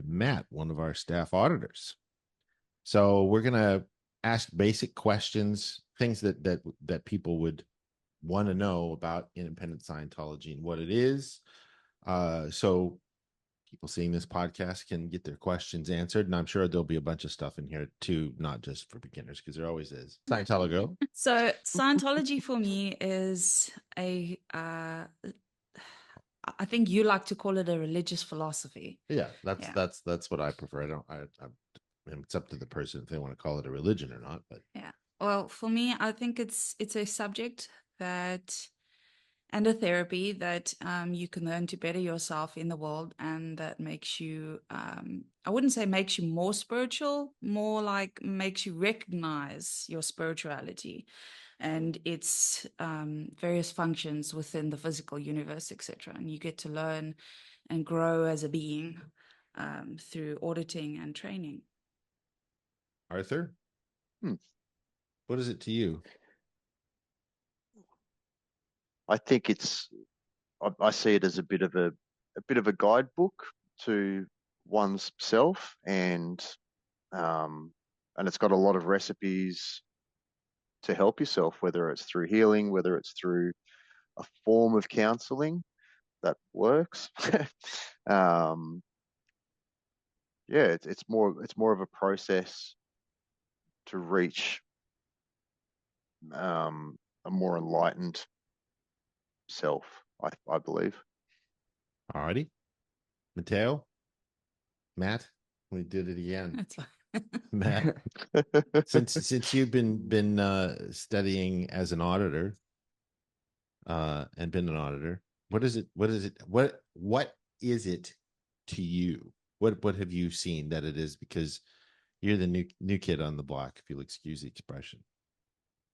Matt, one of our staff auditors. So we're going to ask basic questions, things that people would want to know about independent Scientology and what it is. So people seeing this podcast can get their questions answered. And I'm sure there'll be a bunch of stuff in here too, not just for beginners, because there always is. Scientology Girl. So Scientology for me is I think you like to call it a religious philosophy. Yeah, that's what I prefer. It's up to the person if they want to call it a religion or not. But yeah, well, for me, I think it's a subject and a therapy that you can learn to better yourself in the world, and that makes you, I wouldn't say makes you more spiritual, more like makes you recognize your spirituality and its various functions within the physical universe, etc. And you get to learn and grow as a being through auditing and training. Arthur, what is it to you? I think I see it as a bit of a guidebook to one's self, and it's got a lot of recipes to help yourself, whether it's through healing, whether it's through a form of counseling that works. Yeah, it's more of a process to reach a more enlightened self, I believe. Alrighty. Mateo, Matt, we did it again. That's fine. Matt, since you've been studying as an auditor, and been an auditor, what is it to you? What have you seen that it is? Because you're the new kid on the block, if you'll excuse the expression.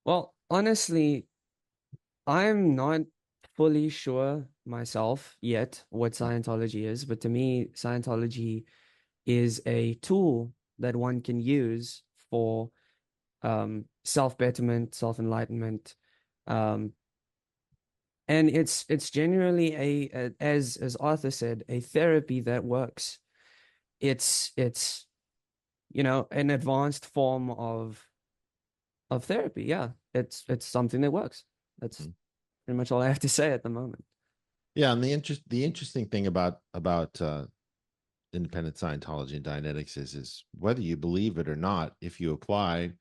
Well, honestly, I'm not fully sure myself yet what Scientology is, but to me, Scientology is a tool that one can use for self-betterment, self-enlightenment, and it's generally as Arthur said, a therapy that works. It's an advanced form of therapy. Yeah, it's something that works. That's pretty much all I have to say at the moment. Yeah, and the interesting thing about independent Scientology and Dianetics is whether you believe it or not, if you apply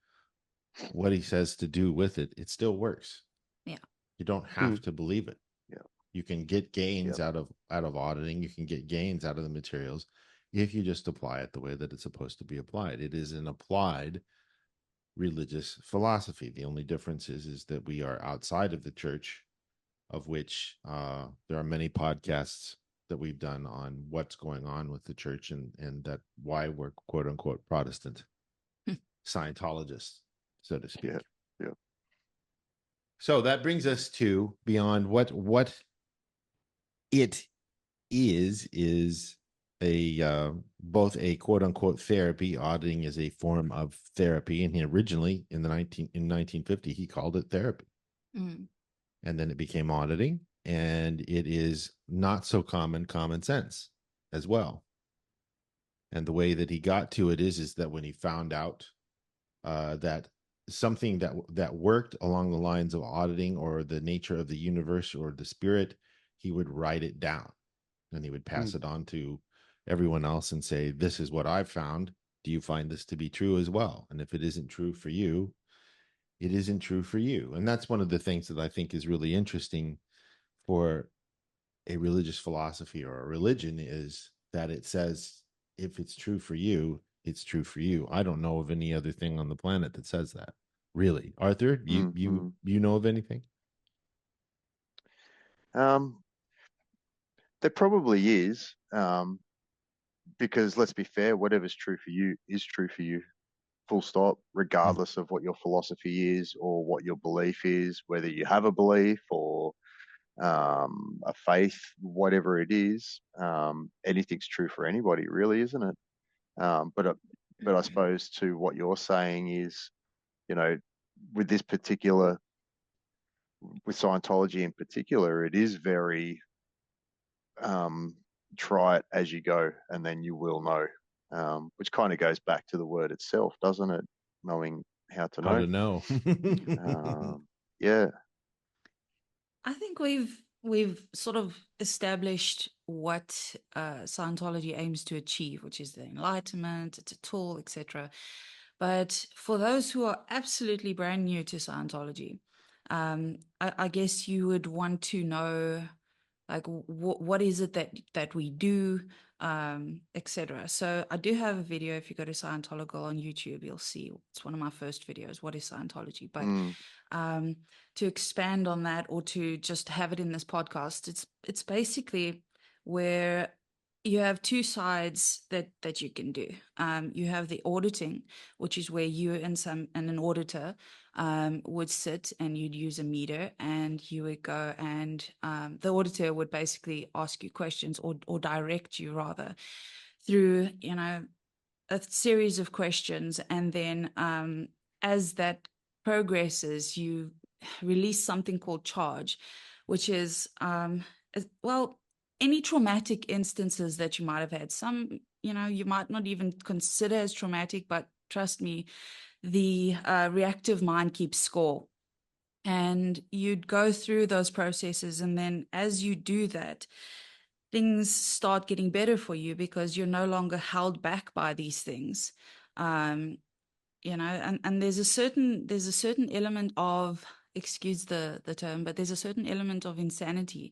what he says to do with it, it still works. Yeah. You don't have to believe it. Yeah. You can get gains out of auditing. You can get gains out of the materials if you just apply it the way that it's supposed to be applied. It is an applied religious philosophy. The only difference is that we are outside of the church, of which there are many podcasts that we've done on what's going on with the church and that why we're quote unquote Protestant Scientologists, so to speak. Yeah. So that brings us to beyond what it is a both a quote unquote therapy. Auditing is a form of therapy, and he originally in 1950 he called it therapy, and then it became auditing, and it is not so common sense as well. And the way that he got to it is that when he found out that something that worked along the lines of auditing or the nature of the universe or the spirit, he would write it down and he would pass it on to everyone else and say, this is what I've found. Do you find this to be true as well? And if it isn't true for you, it isn't true for you. And that's one of the things that I think is really interesting for a religious philosophy or a religion, is that it says, if it's true for you, it's true for you. I don't know of any other thing on the planet that says that. Really, Arthur, you know of anything? There probably is, because let's be fair, whatever's true for you is true for you, full stop, regardless of what your philosophy is or what your belief is, whether you have a belief or a faith, whatever it is. Anything's true for anybody, really, isn't it? But I suppose to what you're saying is, with Scientology in particular, it is very try it as you go, and then you will know. Which kind of goes back to the word itself, doesn't it? Knowing how to How know. to know. Yeah. I think we've sort of established what Scientology aims to achieve, which is the enlightenment. It's a tool, etc. But for those who are absolutely brand new to Scientology, I guess you would want to know, like, what is it that we do, etc. So I do have a video. If you go to Scientology Girl on YouTube, you'll see it's one of my first videos. What is Scientology? But um, to expand on that, or to just have it in this podcast, it's basically where you have two sides that you can do. You have the auditing, which is where you and an auditor would sit, and you'd use a meter, and you would go, and the auditor would basically ask you questions, or direct you rather through, a series of questions. And then as that progresses, you release something called charge, which is, well, any traumatic instances that you might have had. Some, you might not even consider as traumatic, but trust me, the reactive mind keeps score. And you'd go through those processes. And then as you do that, things start getting better for you, because you're no longer held back by these things. And there's a certain element of, excuse the term, but there's a certain element of insanity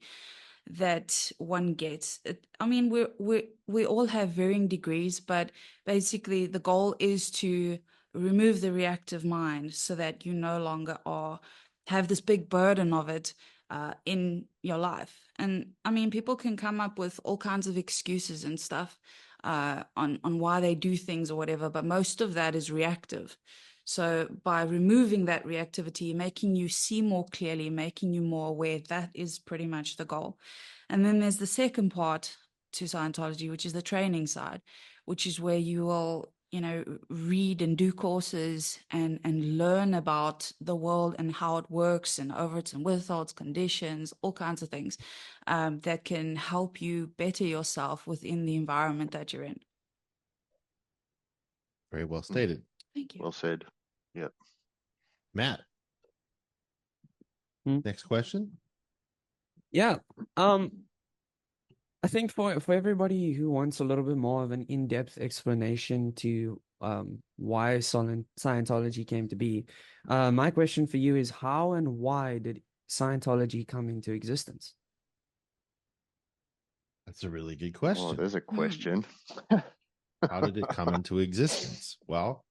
that one gets. I mean, we all have varying degrees, but basically the goal is to remove the reactive mind, so that you no longer have this big burden of it in your life. And I mean, people can come up with all kinds of excuses and stuff on why they do things or whatever, but most of that is reactive. So by removing that reactivity, making you see more clearly, making you more aware, that is pretty much the goal. And then there's the second part to Scientology, which is the training side, which is where you will, read and do courses and learn about the world and how it works, and overts and withholds, conditions, all kinds of things that can help you better yourself within the environment that you're in. Very well stated. Thank you. Well said. Yep. Matt. Next question. Yeah. I think for everybody who wants a little bit more of an in-depth explanation to why Scientology came to be, my question for you is, how and why did Scientology come into existence? That's a really good Oh, question. there's a question. How did it come into existence? Well,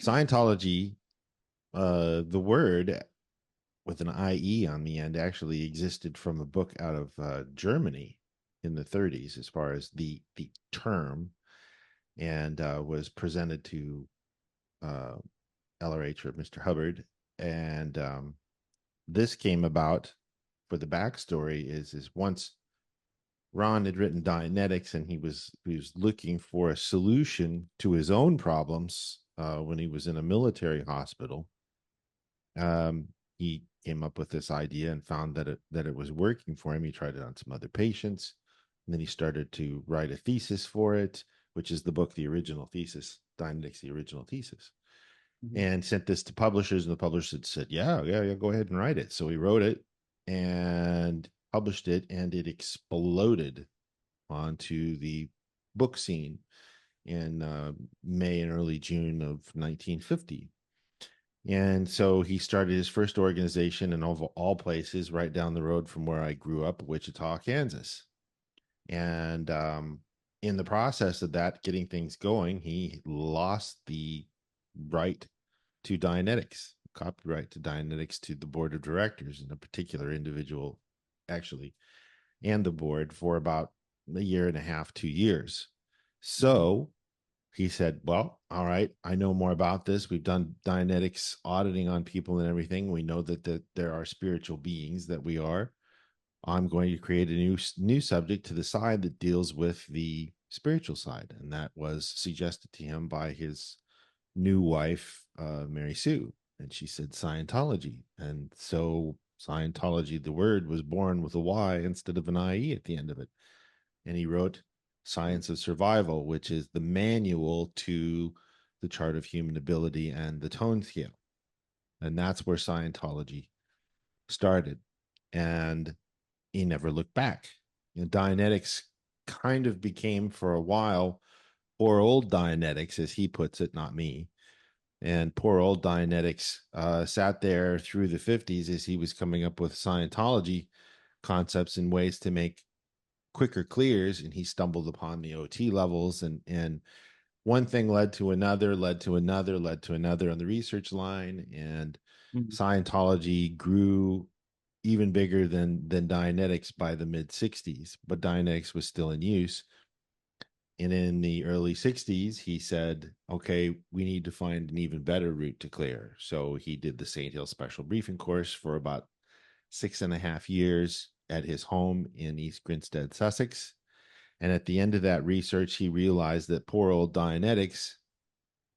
Scientology, the word with an IE on the end, actually existed from a book out of Germany in the 30s, as far as the term, and was presented to LRH, or Mr. Hubbard. And this came about, for the backstory, is once Ron had written Dianetics, and he was looking for a solution to his own problems when he was in a military hospital. He came up with this idea and found that it was working for him. He tried it on some other patients, and then he started to write a thesis for it, which is the book, The Original Thesis, Dianetics, The Original Thesis, and sent this to publishers, and the publishers said, yeah, go ahead and write it. So he wrote it and published it, and it exploded onto the book scene in May and early June of 1950. And so he started his first organization, in all places, right down the road from where I grew up, Wichita, Kansas. And in the process of that, getting things going, he lost the right to Dianetics, copyright to Dianetics, to the board of directors, and a particular individual, actually, and the board, for about a year and a half, 2 years. So he said, well, all right, I know more about this. We've done Dianetics auditing on people and everything. We know that there are spiritual beings, that we are. I'm going to create a new subject to the side that deals with the spiritual side. And that was suggested to him by his new wife, Mary Sue. And she said Scientology. And so Scientology, the word, was born with a Y instead of an IE at the end of it. And he wrote Science of Survival, which is the manual to the chart of human ability and the tone scale. And that's where Scientology started. And he never looked back. Dianetics kind of became, for a while, poor old Dianetics, as he puts it, not me. And poor old Dianetics sat there through the 50s as he was coming up with Scientology concepts and ways to make quicker clears, and he stumbled upon the OT levels, and one thing led to another on the research line, and Scientology grew even bigger than Dianetics by the mid 60s, but Dianetics was still in use. And in the early 60s, he said, okay, we need to find an even better route to clear. So he did the St. Hill Special Briefing course for about 6.5 years at his home in East Grinstead, Sussex. And at the end of that research, he realized that poor old Dianetics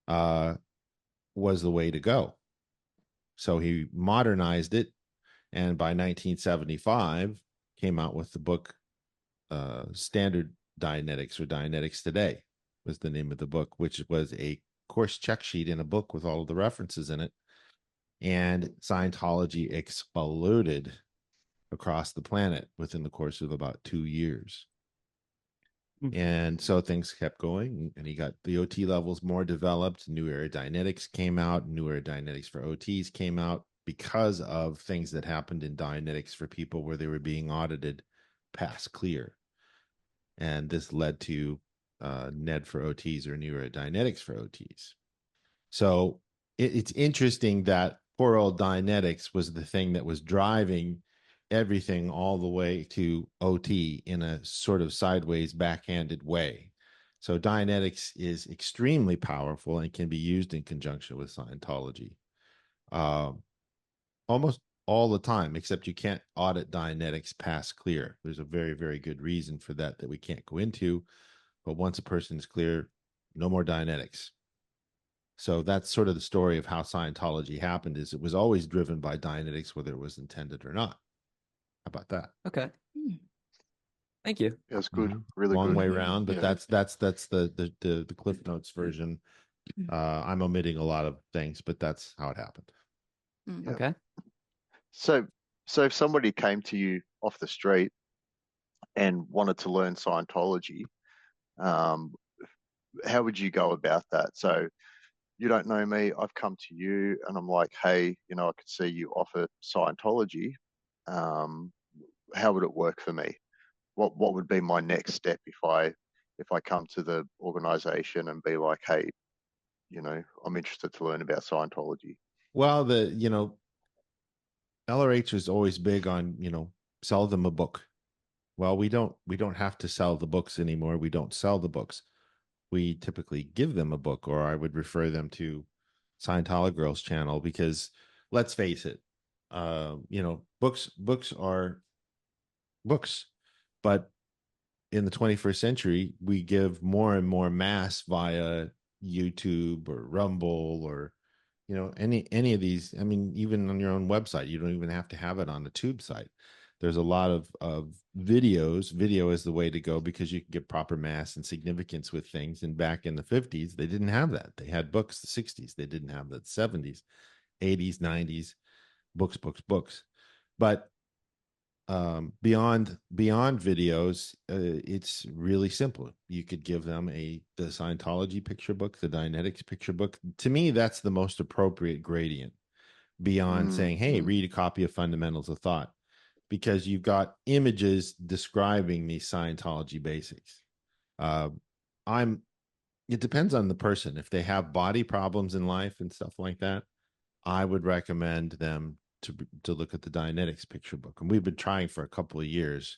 was the way to go. So he modernized it, and by 1975, came out with the book Standard Dianetics, or Dianetics Today was the name of the book, which was a course check sheet in a book with all of the references in it. And Scientology exploded across the planet within the course of about 2 years. And so things kept going, and he got the OT levels more developed. New Era Dianetics came out. New Era Dianetics for OTs came out because of things that happened in Dianetics for people where they were being audited past clear. And this led to NED for OTs, or New Era Dianetics for OTs. So it's interesting that poor old Dianetics was the thing that was driving everything all the way to OT in a sort of sideways, backhanded way. So Dianetics is extremely powerful and can be used in conjunction with Scientology almost all the time, except you can't audit Dianetics past clear. There's a very, very good reason for that we can't go into. But once a person is clear, no more Dianetics. So that's sort of the story of how Scientology happened. Is it was always driven by Dianetics, whether it was intended or not. How about that? Okay. Thank you. That's good. Mm-hmm. Really Long good. way around, but Yeah. that's the Cliff Notes version. I'm omitting a lot of things, but that's how it happened. Yeah. Okay. So if somebody came to you off the street and wanted to learn Scientology, how would you go about that? So you don't know me, I've come to you and I'm like, hey, I could see you offer Scientology. How would it work for me? What would be my next step if I come to the organization and be like, hey, I'm interested to learn about Scientology? Well, LRH was always big on, sell them a book. Well, we don't have to sell the books anymore. We don't sell the books. We typically give them a book, or I would refer them to Scientology Girl's channel, because let's face it, books are books, but in the 21st century, we give more and more mass via YouTube or Rumble, or any of these. I mean, even on your own website, you don't even have to have it on the tube site. There's a lot of videos. Video is the way to go, because you can get proper mass and significance with things. And back in the 50s, they didn't have that. They had books. The 60s, they didn't have that. 70s, 80s, 90s, books. But beyond videos, it's really simple. You could give them the Scientology picture book, the Dianetics picture book. To me, that's the most appropriate gradient, beyond saying, hey, read a copy of Fundamentals of Thought, because you've got images describing these Scientology basics. It depends on the person. If they have body problems in life and stuff like that, I would recommend them to look at the Dianetics picture book. And we've been trying for a couple of years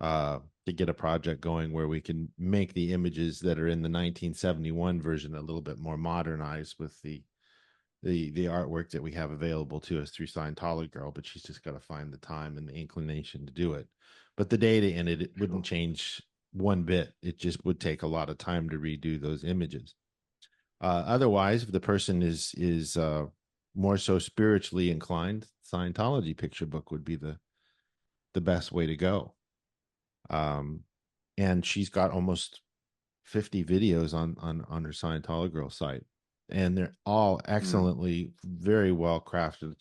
to get a project going where we can make the images that are in the 1971 version a little bit more modernized with the artwork that we have available to us through Scientology Girl. But she's just got to find the time and the inclination to do it. But the data in it wouldn't change one bit. It just would take a lot of time to redo those images. Otherwise, if the person is more so spiritually inclined, Scientology picture book would be the best way to go. And she's got almost 50 videos on her Scientology Girl site, and they're all excellently, very well crafted.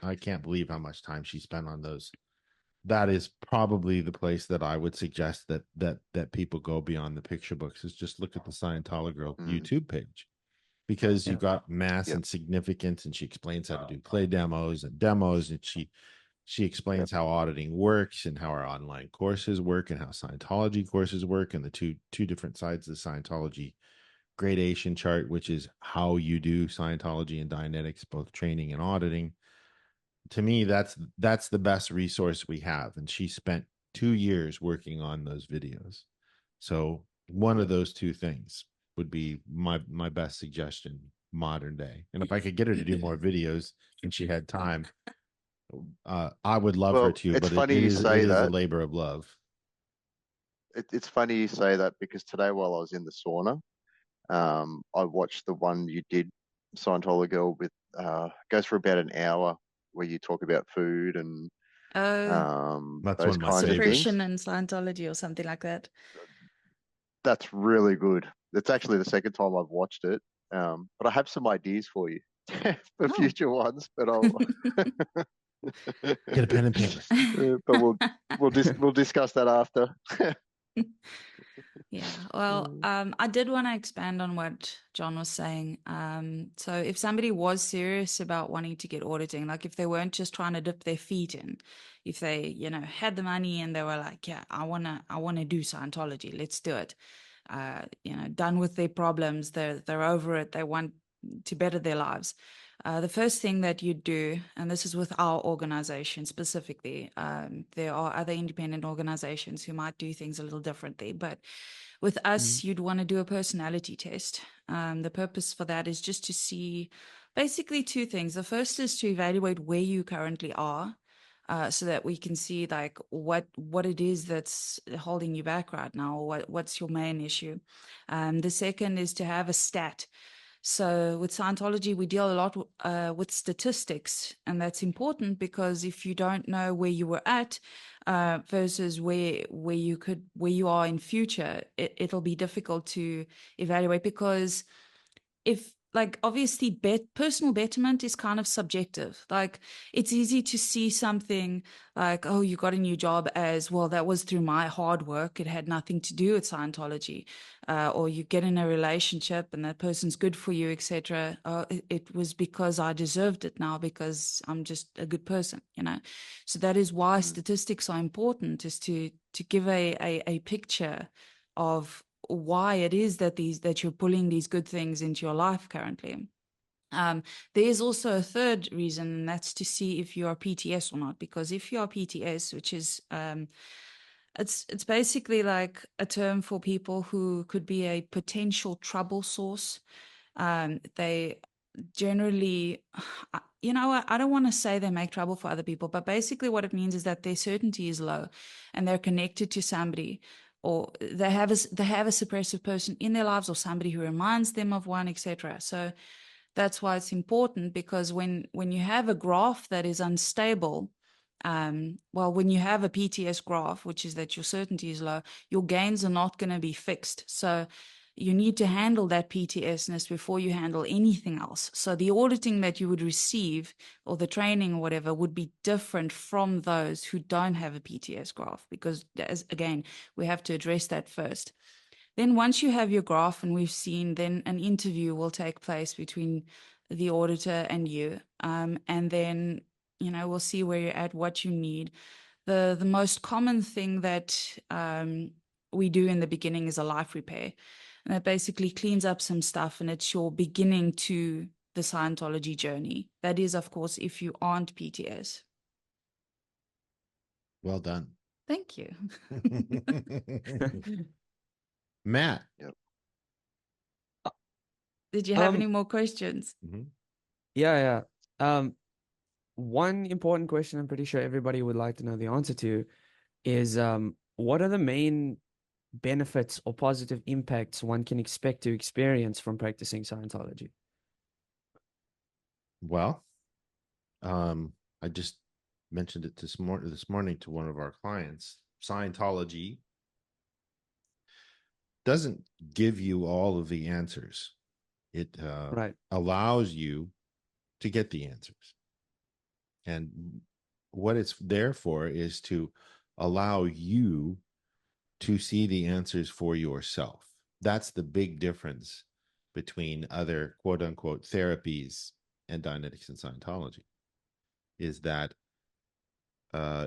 I can't believe how much time she spent on those. That is probably the place that I would suggest that people go beyond the picture books, is just look at the Scientology Girl YouTube page, because you've got mass and significance, and she explains how to do play demos, and she explains how auditing works, and how our online courses work, and how Scientology courses work, and the two different sides of the Scientology gradation chart, which is how you do Scientology and Dianetics, both training and auditing. To me, that's the best resource we have. And she spent 2 years working on those videos. So one of those two things would be my best suggestion modern day. And if I could get her to do more videos and she had time, I would love her to, it's but funny it you is say a that. labor of love. It's funny you say that, because today while I was in the sauna, I watched the one you did, Scientology Girl, with goes for about an hour, where you talk about food and That's those one of my kinds of favorites. things. Depression and Scientology or something like that. That's really good. It's actually the second time I've watched it. But I have some ideas for you for future ones, but I'll Get a pen and paper. but we'll discuss that after. Yeah, well, I did want to expand on what John was saying. So if somebody was serious about wanting to get auditing, like if they weren't just trying to dip their feet in, if they, had the money and they were like, yeah, I wanna do Scientology, let's do it. Done with their problems, they're over it, they want to better their lives. The first thing that you do, and this is with our organization specifically, there are other independent organizations who might do things a little differently, but with us, you'd want to do a personality test. The purpose for that is just to see basically two things. The first is to evaluate where you currently are, so that we can see like what it is that's holding you back right now, or what's your main issue. The second is to have a stat. So with Scientology, we deal a lot with statistics, and that's important because if you don't know where you were at versus where you are in future, it'll be difficult to evaluate, because if like obviously personal betterment is kind of subjective. Like it's easy to see something like, oh, you got a new job, as well, that was through my hard work, it had nothing to do with Scientology. Or you get in a relationship and that person's good for you, etc. Oh, it was because I deserved it now because I'm just a good person, so that is why statistics are important, is to give a picture of why it is that you're pulling these good things into your life currently. There's also a third reason, and that's to see if you are PTS or not. Because if you are PTS, which is it's basically like a term for people who could be a potential trouble source. They generally, I don't want to say they make trouble for other people, but basically what it means is that their certainty is low, and they're connected to somebody, or they have a suppressive person in their lives, or somebody who reminds them of one, etc. So that's why it's important, because when you have a graph that is unstable, when you have a PTS graph, which is that your certainty is low, your gains are not going to be fixed. So you need to handle that PTSness before you handle anything else. So the auditing that you would receive, or the training or whatever, would be different from those who don't have a PTS graph, because again, we have to address that first. Then once you have your graph, and we've seen, then an interview will take place between the auditor and you. And then, we'll see where you're at, what you need. The most common thing that we do in the beginning is a life repair. And that basically cleans up some stuff, and it's your beginning to the Scientology journey. That is, of course, if you aren't PTS. Well done. Thank you. Matt. Yep. Did you have any more questions? Yeah. One important question I'm pretty sure everybody would like to know the answer to is what are the main benefits or positive impacts one can expect to experience from practicing Scientology? Well, I just mentioned it this morning to one of our clients. Scientology doesn't give you all of the answers. It Right. allows you to get the answers. And what it's there for is to allow you to see the answers for yourself. That's the big difference between other quote unquote therapies and Dianetics and Scientology, is that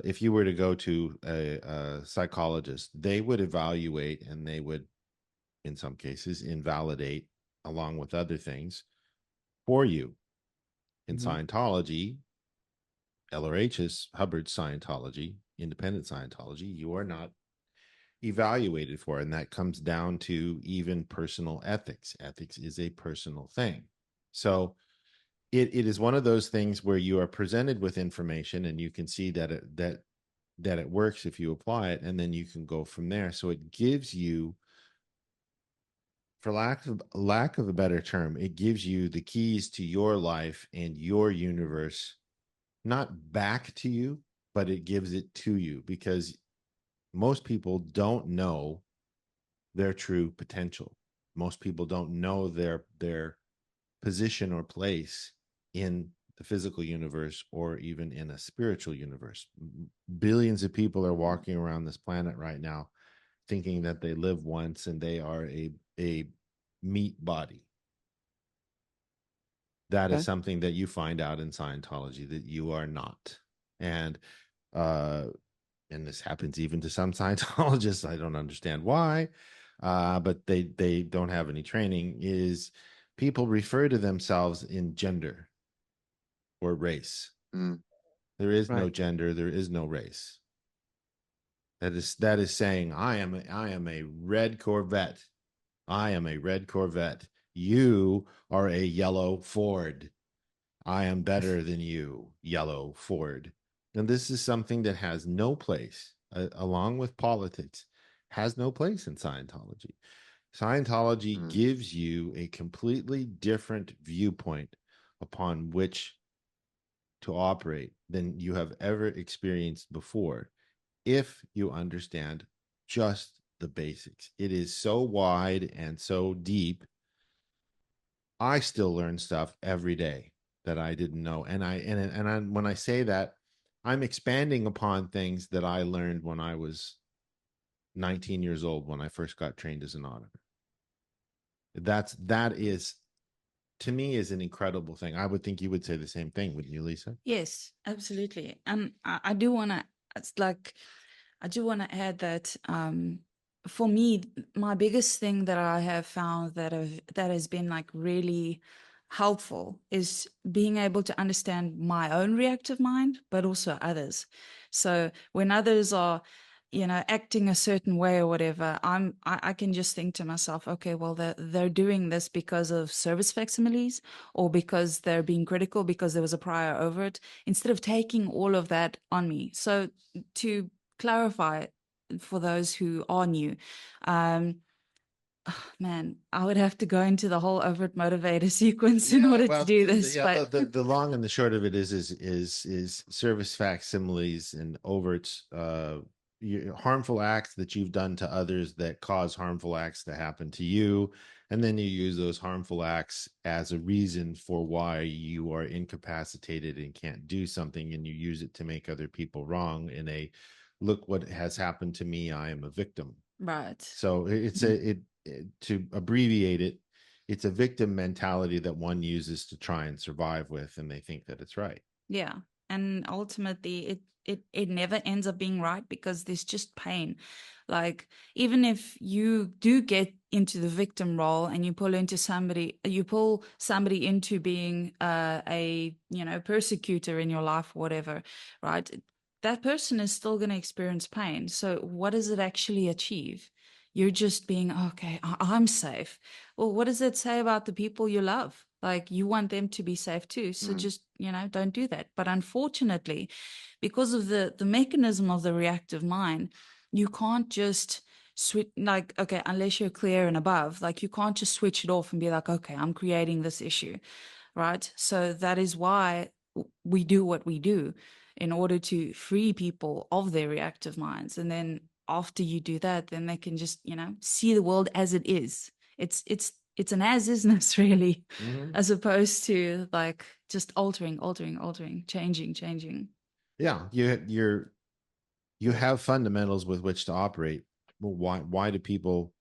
if you were to go to a psychologist, they would evaluate and they would, in some cases, invalidate along with other things for you. In Mhm. Scientology, LRH's Hubbard's Scientology, independent Scientology, you are not evaluated for. And that comes down to even personal ethics. Ethics is a personal thing. So it is one of those things where you are presented with information and you can see that it works if you apply it, and then you can go from there. So it gives you, for lack of a better term, it gives you the keys to your life and your universe, not back to you, but it gives it to you, because most people don't know their true potential. Most people don't know their position or place in the physical universe or even in a spiritual universe. Billions of people are walking around this planet right now thinking that they live once and they are a meat body. That is Okay. something that you find out in Scientology, that you are not. And uh and this happens even to some Scientologists. I don't understand why, but they don't have any training. Is people refer to themselves in gender or race. Mm. There is no Right. gender. There is no race. That is saying I am a red Corvette. I am a red Corvette. You are a yellow Ford. I am better than you, yellow Ford. And this is something that has no place, along with politics, has no place in Scientology. Scientology Mm. gives you a completely different viewpoint upon which to operate than you have ever experienced before, if you understand just the basics. It is so wide and so deep. I still learn stuff every day that I didn't know. When I say that, I'm expanding upon things that I learned when I was 19 years old, when I first got trained as an auditor. That is, to me, is an incredible thing. I would think you would say the same thing, wouldn't you, Lisa? Yes, absolutely. And I do want to, it's like, I do want to add that for me, my biggest thing that I have found that has been like really helpful is being able to understand my own reactive mind, but also others. So when others are, acting a certain way or whatever, I can just think to myself, okay, well, they're doing this because of service facsimiles or because they're being critical because there was a prior over it, instead of taking all of that on me. So to clarify for those who are new, man, I would have to go into the whole overt motivator sequence in order to do this. But The long and the short of it is service facsimiles and overt harmful acts that you've done to others that cause harmful acts to happen to you, and then you use those harmful acts as a reason for why you are incapacitated and can't do something, and you use it to make other people wrong in a look what has happened to me, I am a victim. right. So to abbreviate it, it's a victim mentality that one uses to try and survive with, and they think that it's right. Yeah. And ultimately it never ends up being right because there's just pain. Like even if you do get into the victim role and you pull somebody into being a persecutor in your life, whatever, right? That person is still going to experience pain. So what does it actually achieve? You're just being, okay, I'm safe. Well, what does it say about the people you love? Like you want them to be safe too. So just, don't do that. But unfortunately, because of the mechanism of the reactive mind, you can't just switch, like, okay, unless you're clear and above, like you can't just switch it off and be like, okay, I'm creating this issue. right? So that is why we do what we do, in order to free people of their reactive minds. And then after you do that, then they can just, see the world as it is. It's an as-isness, really, as opposed to like just altering, changing. Yeah, you have fundamentals with which to operate. Well, why do people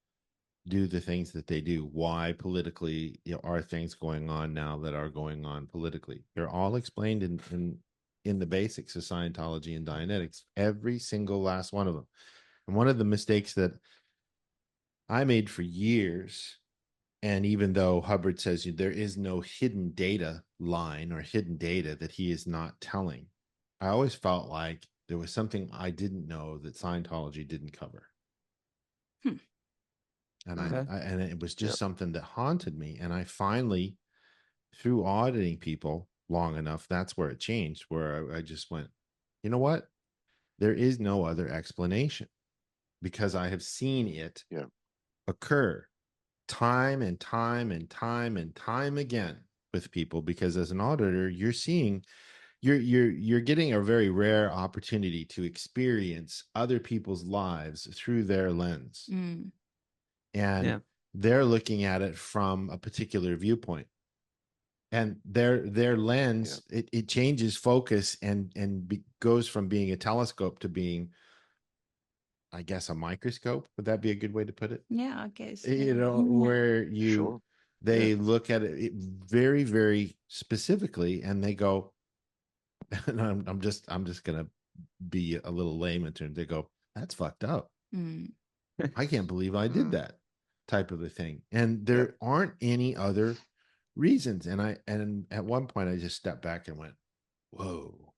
do the things that they do? Why politically are things going on now that are going on politically? They're all explained in the basics of Scientology and Dianetics, every single last one of them. And one of the mistakes that I made for years, and even though Hubbard says there is no hidden data line or hidden data that he is not telling, I always felt like there was something I didn't know that Scientology didn't cover. And and it was just something that haunted me. And I finally, through auditing people long enough, that's where it changed, where I just went, you know what? There is no other explanation, because I have seen it occur time and time and time and time again with people. Because as an auditor, you're seeing, you're getting a very rare opportunity to experience other people's lives through their lens. And they're looking at it from a particular viewpoint, and their lens, it changes focus and goes from being a telescope to being, I guess, a microscope. Would that be a good way to put it? Yeah, I guess. Where Sure. they look at it very, very specifically, and they go, and I'm just gonna be a little layman term. They go, that's fucked up. I can't believe I did that, type of a thing. And there aren't any other reasons. And at one point I just stepped back and went, whoa,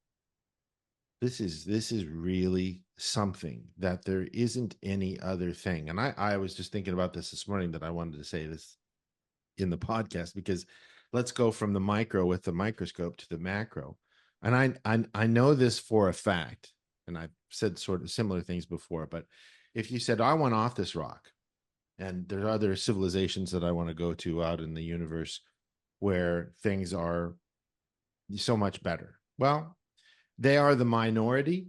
this is really something, that there isn't any other thing. And I was just thinking about this morning, that I wanted to say this in the podcast, because let's go from the micro with the microscope to the macro. And I know this for a fact, and I've said sort of similar things before, but if you said, I want off this rock, and there are other civilizations that I want to go to out in the universe where things are so much better. Well, they are the minority,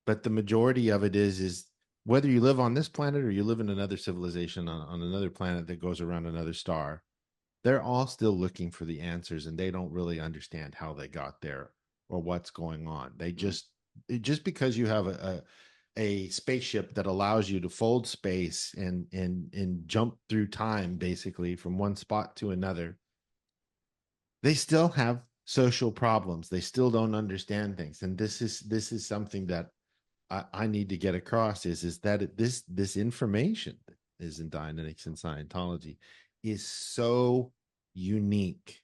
but the majority of it is whether you live on this planet or you live in another civilization on another planet that goes around another star, they're all still looking for the answers, and they don't really understand how they got there or what's going on. They just because you have a spaceship that allows you to fold space and jump through time, basically from one spot to another, they still have social problems. They still don't understand things. And this is something that I need to get across, is that this information that is in Dianetics and Scientology is so unique.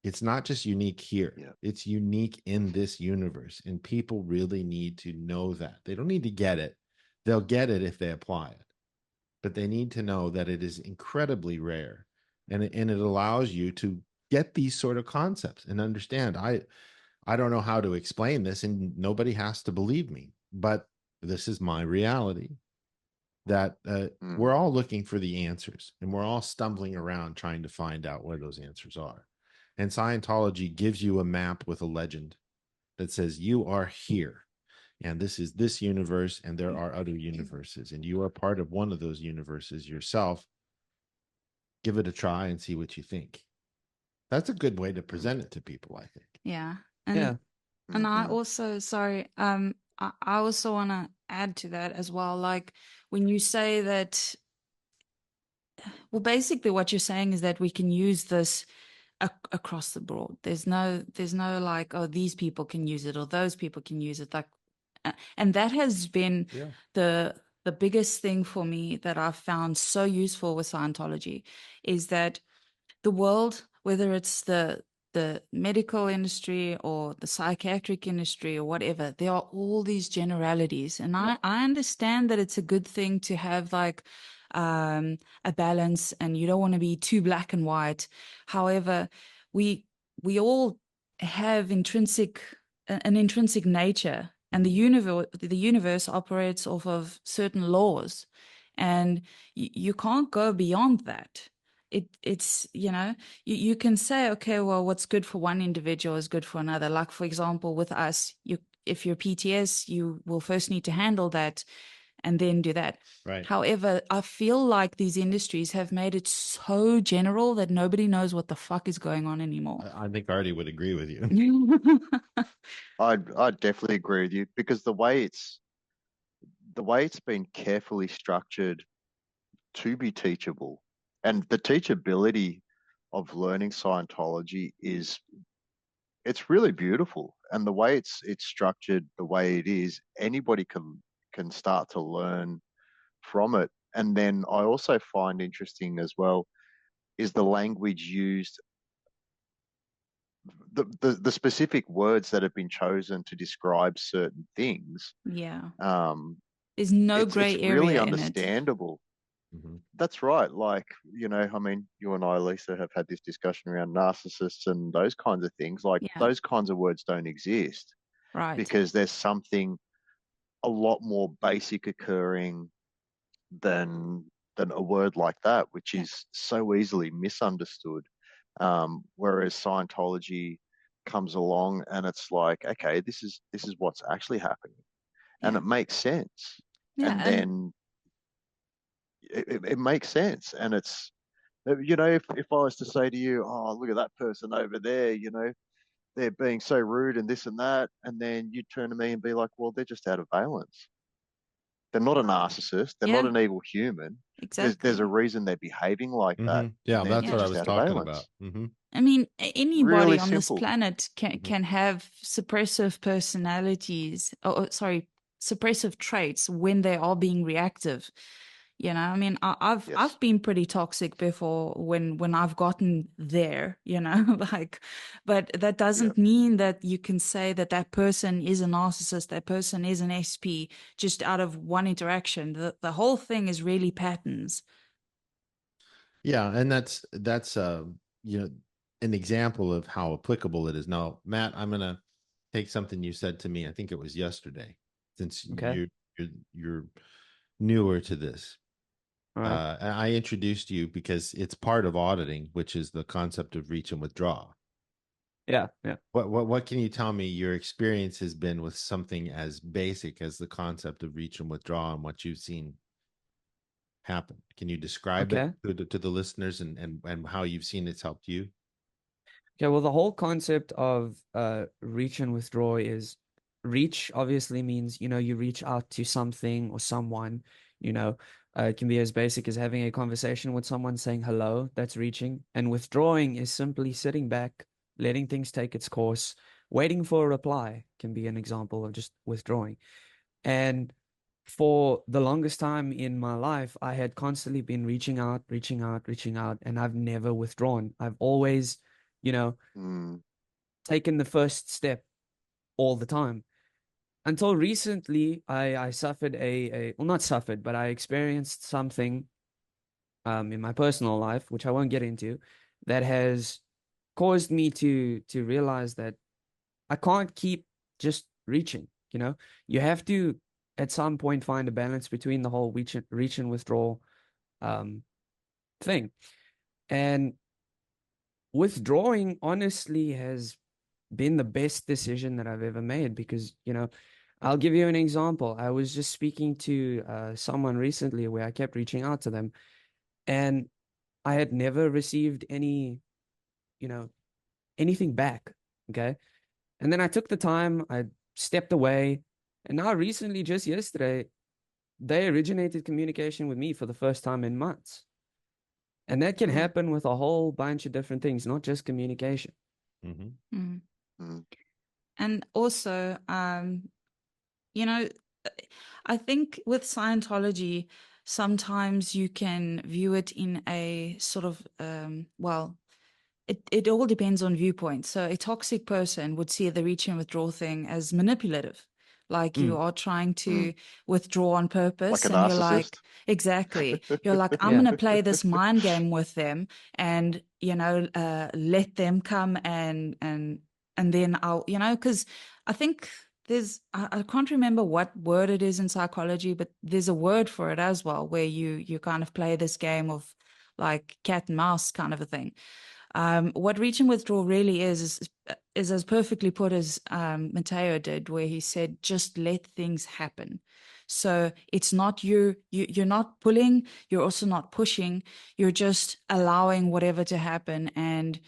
It's not just unique here. It's unique in this universe. And people really need to know that. They don't need to get it. They'll get it if they apply it. But they need to know that it is incredibly rare. And it allows you to get these sort of concepts and understand. I don't know how to explain this, and nobody has to believe me, but this is my reality, that we're all looking for the answers, and we're all stumbling around trying to find out where those answers are. And Scientology gives you a map with a legend that says you are here, and this is this universe, and there are other universes, and you are part of one of those universes yourself. Give it a try and see what you think. That's a good way to present it to people, I think. Yeah. And I also, sorry, I also want to add to that as well. Like, when you say that, well, basically what you're saying is that we can use this across the board. There's no like, oh, these people can use it or those people can use it. Like, and that has been the biggest thing for me that I've found so useful with Scientology, is that the world, whether it's the medical industry or the psychiatric industry or whatever, there are all these generalities. And I understand that it's a good thing to have like a balance, and you don't want to be too black and white. However, we all have an intrinsic nature, and the universe operates off of certain laws, and you can't go beyond that. it's, you know, you can say, okay, well, what's good for one individual is good for another. Like, for example, with us, if you're PTS, you will first need to handle that and then do that. Right. However, I feel like these industries have made it so general that nobody knows what the fuck is going on anymore. I think Artie would agree with you. I'd definitely agree with you, because the way it's been carefully structured to be teachable, and the teachability of learning Scientology it's really beautiful. And the way it's structured, the way it is, anybody can start to learn from it. And then I also find interesting as well is the language used, the specific words that have been chosen to describe certain things. Yeah. Um, There's no it's gray really area in it. understandable. Mhm. That's right. Like, I mean, you and I, Lisa, have had this discussion around narcissists and those kinds of things. Like, Yeah. those kinds of words don't exist Right. because there's something a lot more basic occurring than a word like that, which Yeah. is so easily misunderstood. Whereas Scientology comes along and it's like, okay, this is what's actually happening, and Yeah. it makes sense. Yeah. And And then it makes sense, and it's, if I was to say to you, oh, look at that person over there, they're being so rude and this and that, and then you turn to me and be like, well, they're just out of balance. They're not a narcissist. They're not yeah, an evil human. There's a exactly. reason they're behaving like that, Yeah, and that's they're what I Yeah. just was out of talking about. balance. I mean, Really anybody on this simple. planet can have suppressive personalities, sorry, suppressive traits when they are being reactive. You know, I mean, Yes. I've been pretty toxic before when I've gotten there, you know, like, but that Yeah. doesn't mean that you can say that that person is a narcissist, that person is an SP just out of one interaction. The whole thing is really patterns. Yeah, and that's you know an example of how applicable it is. Now, Matt, I'm gonna take something you said to me. I think it was yesterday, since Okay. you're newer to this. All right. I introduced you because it's part of auditing, which is the concept of reach and withdraw. Yeah. Yeah. What can you tell me your experience has been with something as basic as the concept of reach and withdraw and what you've seen happen? Can you describe it Okay. to the listeners and how you've seen it's helped you? Okay. Well, the whole concept of reach and withdraw is reach obviously means, you reach out to something or someone, you know, it can be as basic as having a conversation with someone saying hello, that's reaching. And withdrawing is simply sitting back, letting things take its course, waiting for a reply can be an example of just withdrawing. And for the longest time in my life, I had constantly been reaching out, reaching out, reaching out, and I've never withdrawn. I've always, you know, Mm. taken the first step all the time. Until recently, I suffered well, not suffered, but I experienced something in my personal life, which I won't get into, that has caused me to realize that I can't keep just reaching, You have to at some point find a balance between the whole reach and withdraw um thing. And withdrawing honestly has been the best decision that I've ever made because, I'll give you an example. I was just speaking to someone recently where I kept reaching out to them and I had never received you know, anything back. Okay. And then I took the time, I stepped away, and now recently, just yesterday, they originated communication with me for the first time in months. And that can Mm. happen with a whole bunch of different things, not just communication. Mm. Mm. And also, you know, I think with Scientology, sometimes you can view it in a sort of, well, it all depends on viewpoint. So a toxic person would see the reach and withdraw thing as manipulative. Like you Mm, are trying Mm. to withdraw on Like purpose, a and you're like, narcissist. exactly. You're like, I'm yeah. going to play this mind game with them, and let them come and then I'll, because I think I can't remember what word it is in psychology, but there's a word for it as well, where you kind of play this game of like cat and mouse kind of a thing. What reach and withdraw really is as perfectly put as Matteo did, where he said, just let things happen. So it's not you're not pulling, you're also not pushing, you're just allowing whatever to happen. And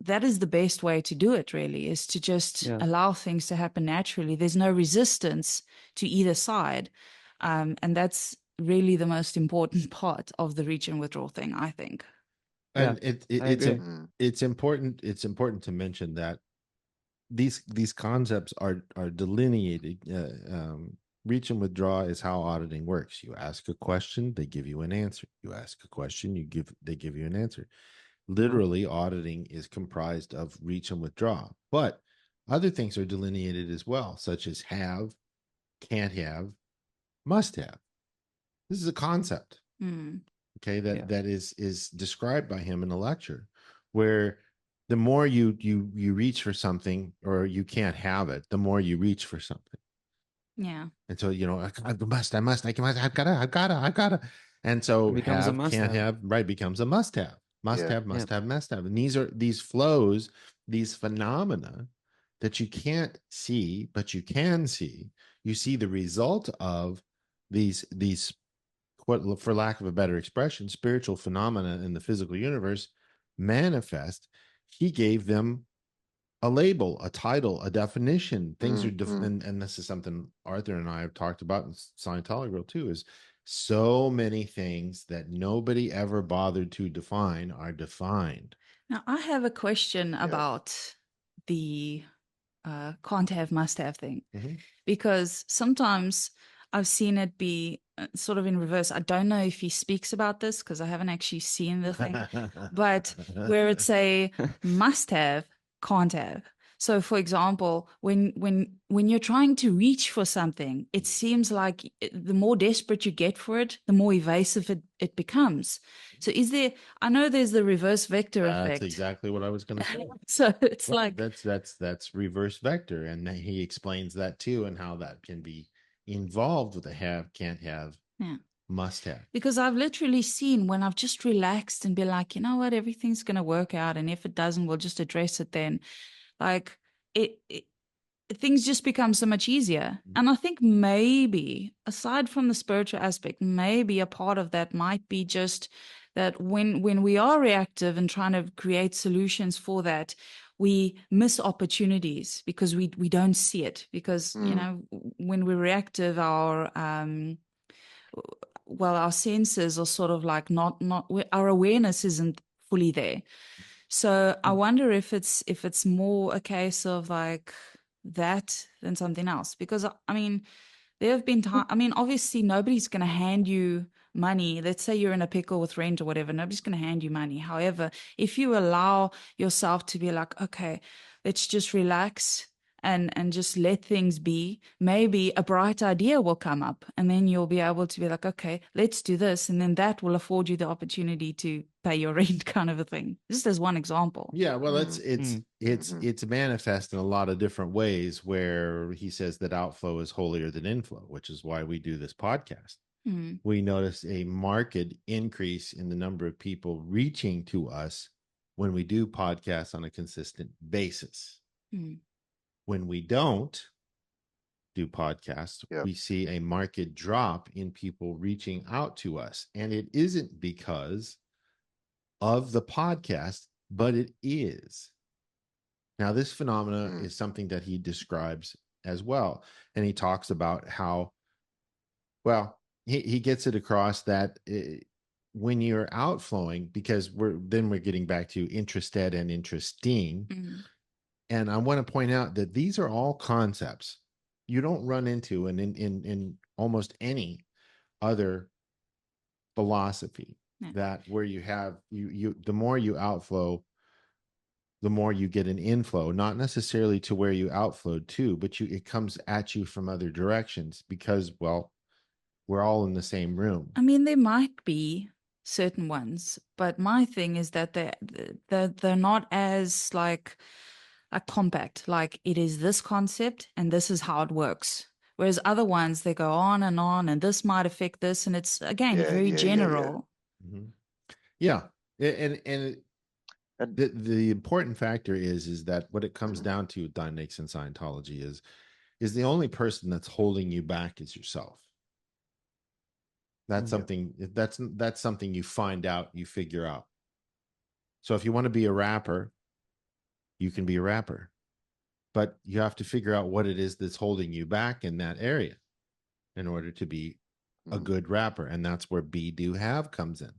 that is the best way to do it, really, is to just allow things to happen naturally. There's no resistance to either side. And that's really the most important part of the reach and withdraw thing, I think. And I agree. it's important to mention that these concepts are delineated. Reach and withdraw is how auditing works. You ask a question, they give you an answer. You ask a question, they give you an answer. Literally, auditing is comprised of reach and withdraw, but other things are delineated as well, such as have, can't have, must have. This is a concept. Okay, that is described by him in a lecture, where the more you reach for something, or you can't have it, the more you reach for something. Yeah. And so, I must, I've gotta. And so It becomes a have, must can't have. have, right, becomes a must have. Must have, must have. And these flows, these phenomena that you can't see, but you can see. You see the result of these, for lack of a better expression, spiritual phenomena in the physical universe manifest. He gave them a label, a title, a definition. Things are and this is something Arthur and I have talked about in Scientology Girl too, is so many things that nobody ever bothered to define are defined. Now, I have a question about the can't have, must have thing, because sometimes I've seen it be sort of in reverse. I don't know if he speaks about this because I haven't actually seen the thing, but where it's a must have, can't have. So, for example, when you're trying to reach for something, it seems like the more desperate you get for it, the more evasive it becomes. So, I know there's the reverse vector effect. That's exactly what I was going to say. So it's right. like that's reverse vector, and he explains that too, and how that can be involved with a have, can't have, must have. Because I've literally seen when I've just relaxed and be like, you know what, everything's going to work out, and if it doesn't, we'll just address it then. Like things just become so much easier. And I think maybe, aside from the spiritual aspect, maybe a part of that might be just that when we are reactive and trying to create solutions for that, we miss opportunities because we don't see it. Because, when we're reactive, our senses are sort of like not our awareness isn't fully there. So I wonder if it's more a case of like that than something else. Because I mean, there have been times. I mean, obviously, nobody's going to hand you money. Let's say you're in a pickle with rent or whatever. Nobody's going to hand you money. However, if you allow yourself to be like, okay, let's just relax and just let things be, maybe a bright idea will come up, and then you'll be able to be like, okay, let's do this, and then that will afford you the opportunity to pay your rent, kind of a thing. Just as one example. Yeah, well, it's manifest in a lot of different ways, where he says that outflow is holier than inflow, which is why we do this podcast. We notice a marked increase in the number of people reaching to us when we do podcasts on a consistent basis. When we don't do podcasts, we see a marked drop in people reaching out to us. And it isn't because of the podcast, but it is. Now, this phenomena is something that he describes as well. And he talks about how, well, he gets it across that when you're outflowing, because we're getting back to interested and interesting. And I want to point out that these are all concepts you don't run into in almost any other philosophy. That where you have you the more you outflow, the more you get an inflow, not necessarily to where you outflowed to, but it comes at you from other directions, because, well, we're all in the same room. I mean, there might be certain ones, but my thing is that they're not as like a compact, like it is this concept and this is how it works. Whereas other ones, they go on, and this might affect this, and it's again very general. Yeah. And And the important factor is that what it comes down to, dynamics in Scientology, is the only person that's holding you back is yourself. That's something that's something you find out, you figure out. So if you want to be a rapper, you can be a rapper, but you have to figure out what it is that's holding you back in that area in order to be a good rapper. And that's where be, do, have comes in.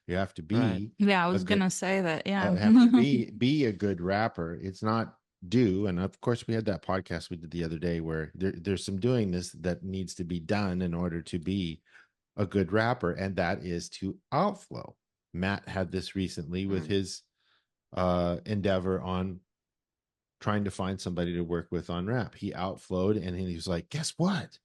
You have to be Yeah, I was gonna say that. Yeah. have to be a good rapper. It's not do. And of course, we had that podcast we did the other day where there's some doing this that needs to be done in order to be a good rapper, and that is to outflow. Matt had this recently with his endeavor on trying to find somebody to work with on rap. He outflowed, and he was like, guess what?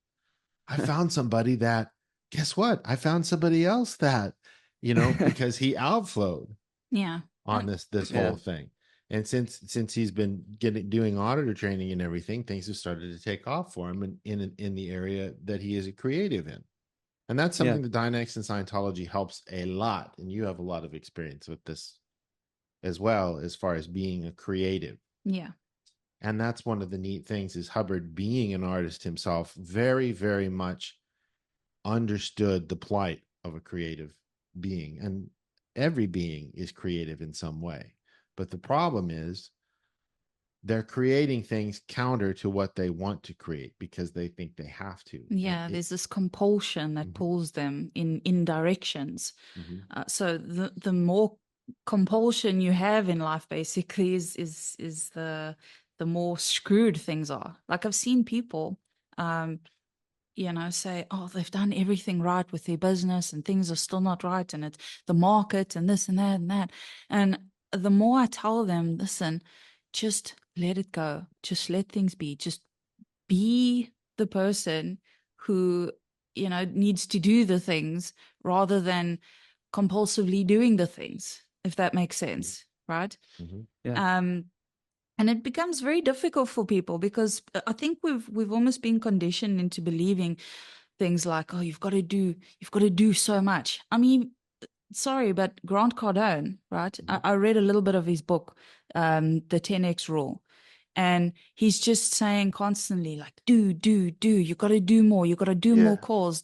I found somebody that, guess what? I found somebody else that, because he outflowed Yeah. on this whole thing. And since he's been doing auditor training and everything, things have started to take off for him in the area that he is a creative in. And that's something that dynamics in Scientology helps a lot. And you have a lot of experience with this as well, as far as being a creative. Yeah. And that's one of the neat things, is Hubbard, being an artist himself, very, very much understood the plight of a creative being. And every being is creative in some way. But the problem is they're creating things counter to what they want to create because they think they have to. Yeah, there's this compulsion that pulls them in directions. So the more compulsion you have in life, basically, is the more screwed things are. Like, I've seen people, say, oh, they've done everything right with their business and things are still not right, and it's the market and this and that and that. And the more I tell them, listen, just let it go. Just let things be. Just be the person who, needs to do the things rather than compulsively doing the things, if that makes sense, right? And it becomes very difficult for people because I think we've almost been conditioned into believing things like, oh, you've got to do so much. I mean, sorry, but Grant Cardone, right? I read a little bit of his book, the 10X Rule. And he's just saying constantly, like, do. You got to do more. You got to do more calls.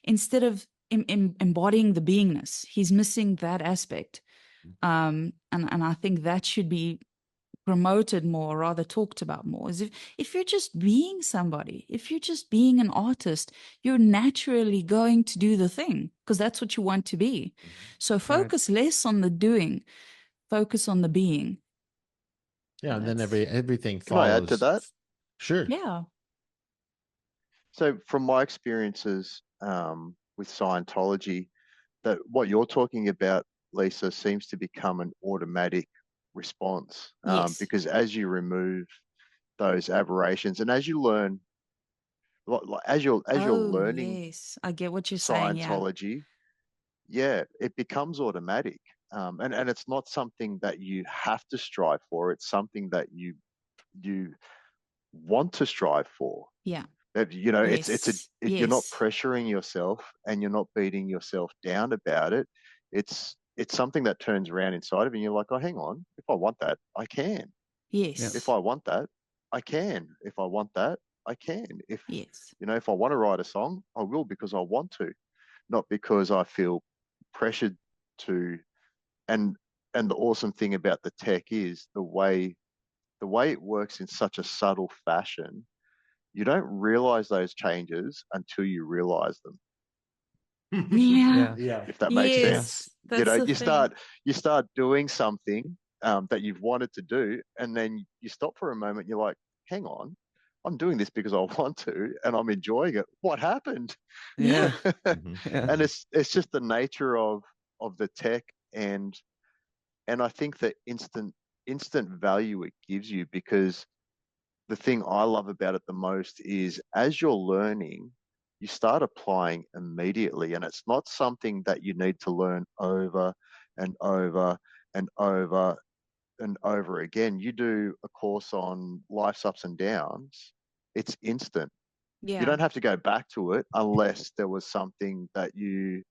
Instead of embodying the beingness, he's missing that aspect. And I think that should be promoted more, or rather talked about more. Is if you're just being somebody, if you're just being an artist, you're naturally going to do the thing because that's what you want to be. So focus less on the doing, focus on the being. Yeah, and then everything follows. Can I add to that? Sure. Yeah. So from my experiences with Scientology, that what you're talking about, Lisa, seems to become an automatic response. Because as you remove those aberrations and as you learn, as you're learning, yes, I get what you're Scientology, saying. It becomes automatic. And it's not something that you have to strive for. It's something that you want to strive for. Yeah. That, you're not pressuring yourself and you're not beating yourself down about it. It's something that turns around inside of you and you're like, oh, hang on, if I want that, I can. Yes. If I want that, I can. If I want that, I can. If if I want to write a song, I will because I want to, not because I feel pressured to. And the awesome thing about the tech is the way it works in such a subtle fashion. You don't realize those changes until you realize them. Yeah. If that makes sense. That's you start doing something that you've wanted to do, and then you stop for a moment. You're like, hang on, I'm doing this because I want to, and I'm enjoying it. What happened? Yeah. And it's just the nature of the tech, and I think the instant value it gives you, because the thing I love about it the most is as you're learning, you start applying immediately. And it's not something that you need to learn over and over and over and over again. You do a course on life's ups and downs, it's instant. Yeah. You don't have to go back to it unless there was something that you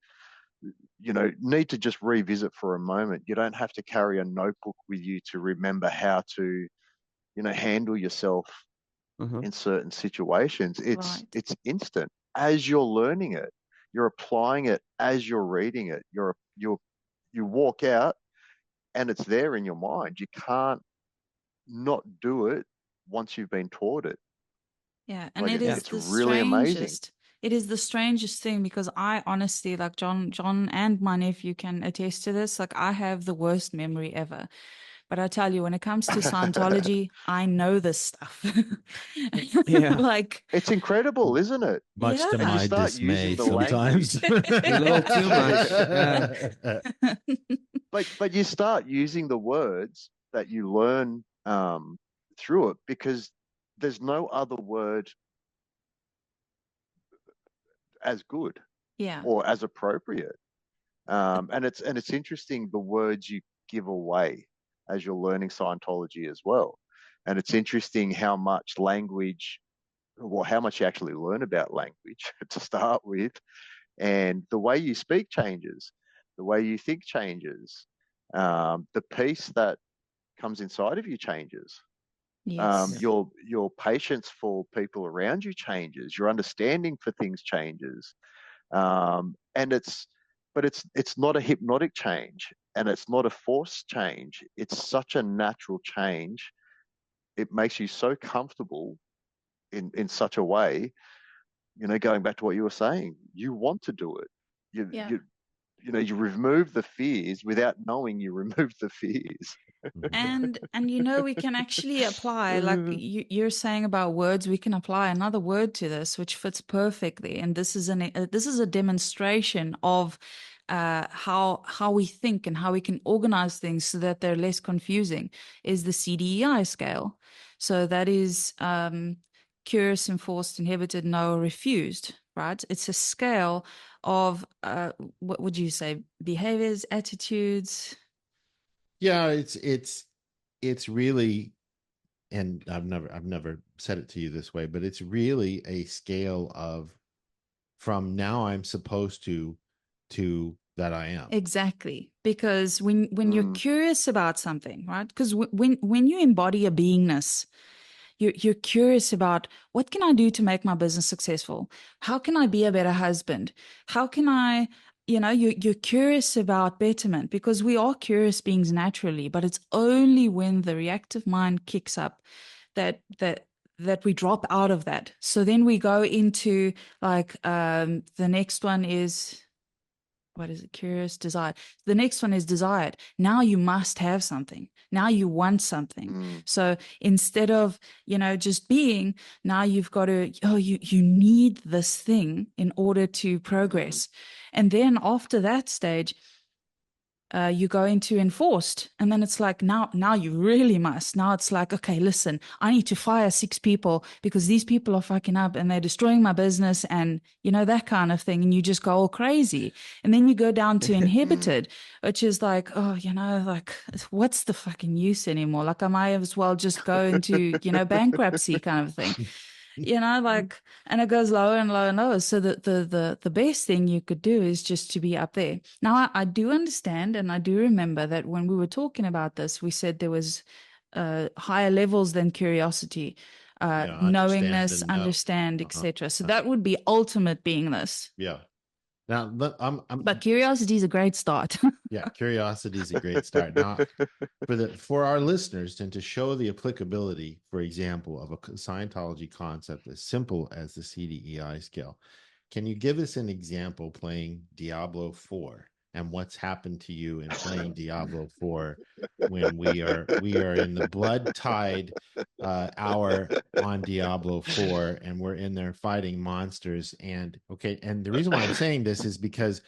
need to just revisit for a moment. You don't have to carry a notebook with you to remember how to, handle yourself in certain situations. It's Right. it's instant. As you're learning it, you're applying it as you're reading it. You walk out and it's there in your mind. You can't not do it once you've been taught it. Yeah, and Like it is it's the really amazing. strangest. It is the strangest thing because I honestly, like John and my nephew can attest to this. Like I have the worst memory ever. But I tell you, when it comes to Scientology, I know this stuff. Yeah. Like, It's incredible, isn't it? Much to And you my start dismay using the sometimes. language. A little too much. Yeah. But you start using the words that you learn through it, because there's no other word as good yeah, or as appropriate. And it's interesting the words you give away as you're learning Scientology as well. And it's interesting how much language, well, how much you actually learn about language to start with, and the way you speak changes, the way you think changes, the peace that comes inside of you changes. yes, Your patience for people around you changes. Your understanding for things changes. And it's not a hypnotic change, and it's not a forced change. It's such a natural change. It makes you so comfortable in such a way. Going back to what you were saying, you want to do it. You yeah. you you remove the fears without knowing you removed the fears. And we can actually apply, like you're saying about words, we can apply another word to this which fits perfectly, and this is a demonstration of how we think and how we can organize things so that they're less confusing, is the CDEI scale. So that is curious, enforced, inhibited, no, or refused, right? It's a scale of what would you say, behaviors, attitudes. Yeah, it's really, and I've never said it to you this way, but it's really a scale of from now I'm supposed to that I am. Exactly. Because when you're Mm, curious about something, right? Because when you embody a beingness, you're curious about, what can I do to make my business successful? How can I be a better husband? How can I, you're curious about betterment, because we are curious beings naturally, but it's only when the reactive mind kicks up that we drop out of that. So then we go into like the next one is, what is it? Curious, desired. The next one is desired. Now you must have something. Now you want something. mm, So instead of, just being, now you've got to, you need this thing in order to mm, progress. And then after that stage, you go into enforced, and then it's like, now you really must. Now it's like, okay, listen, I need to fire 6 people because these people are fucking up and they're destroying my business, and that kind of thing, and you just go all crazy. And then you go down to mm, inhibited, which is like, like, what's the fucking use anymore? Like, I might as well just go into bankruptcy kind of thing. Like, and it goes lower and lower and lower. So the best thing you could do is just to be up there. Now, I do understand, and I do remember that when we were talking about this, we said there was higher levels than curiosity, Yeah, understand knowingness, and know. understand, Uh-huh. etc. So that would be ultimate beingness. Yeah. Now, But curiosity is a great start. yeah, curiosity is a great start. Now, for our listeners, and to show the applicability, for example, of a Scientology concept as simple as the CDEI scale, can you give us an example playing Diablo 4 and what's happened to you in playing Diablo 4 when we are in the blood tide hour on Diablo 4 and we're in there fighting monsters? And okay, and the reason why I'm saying this is because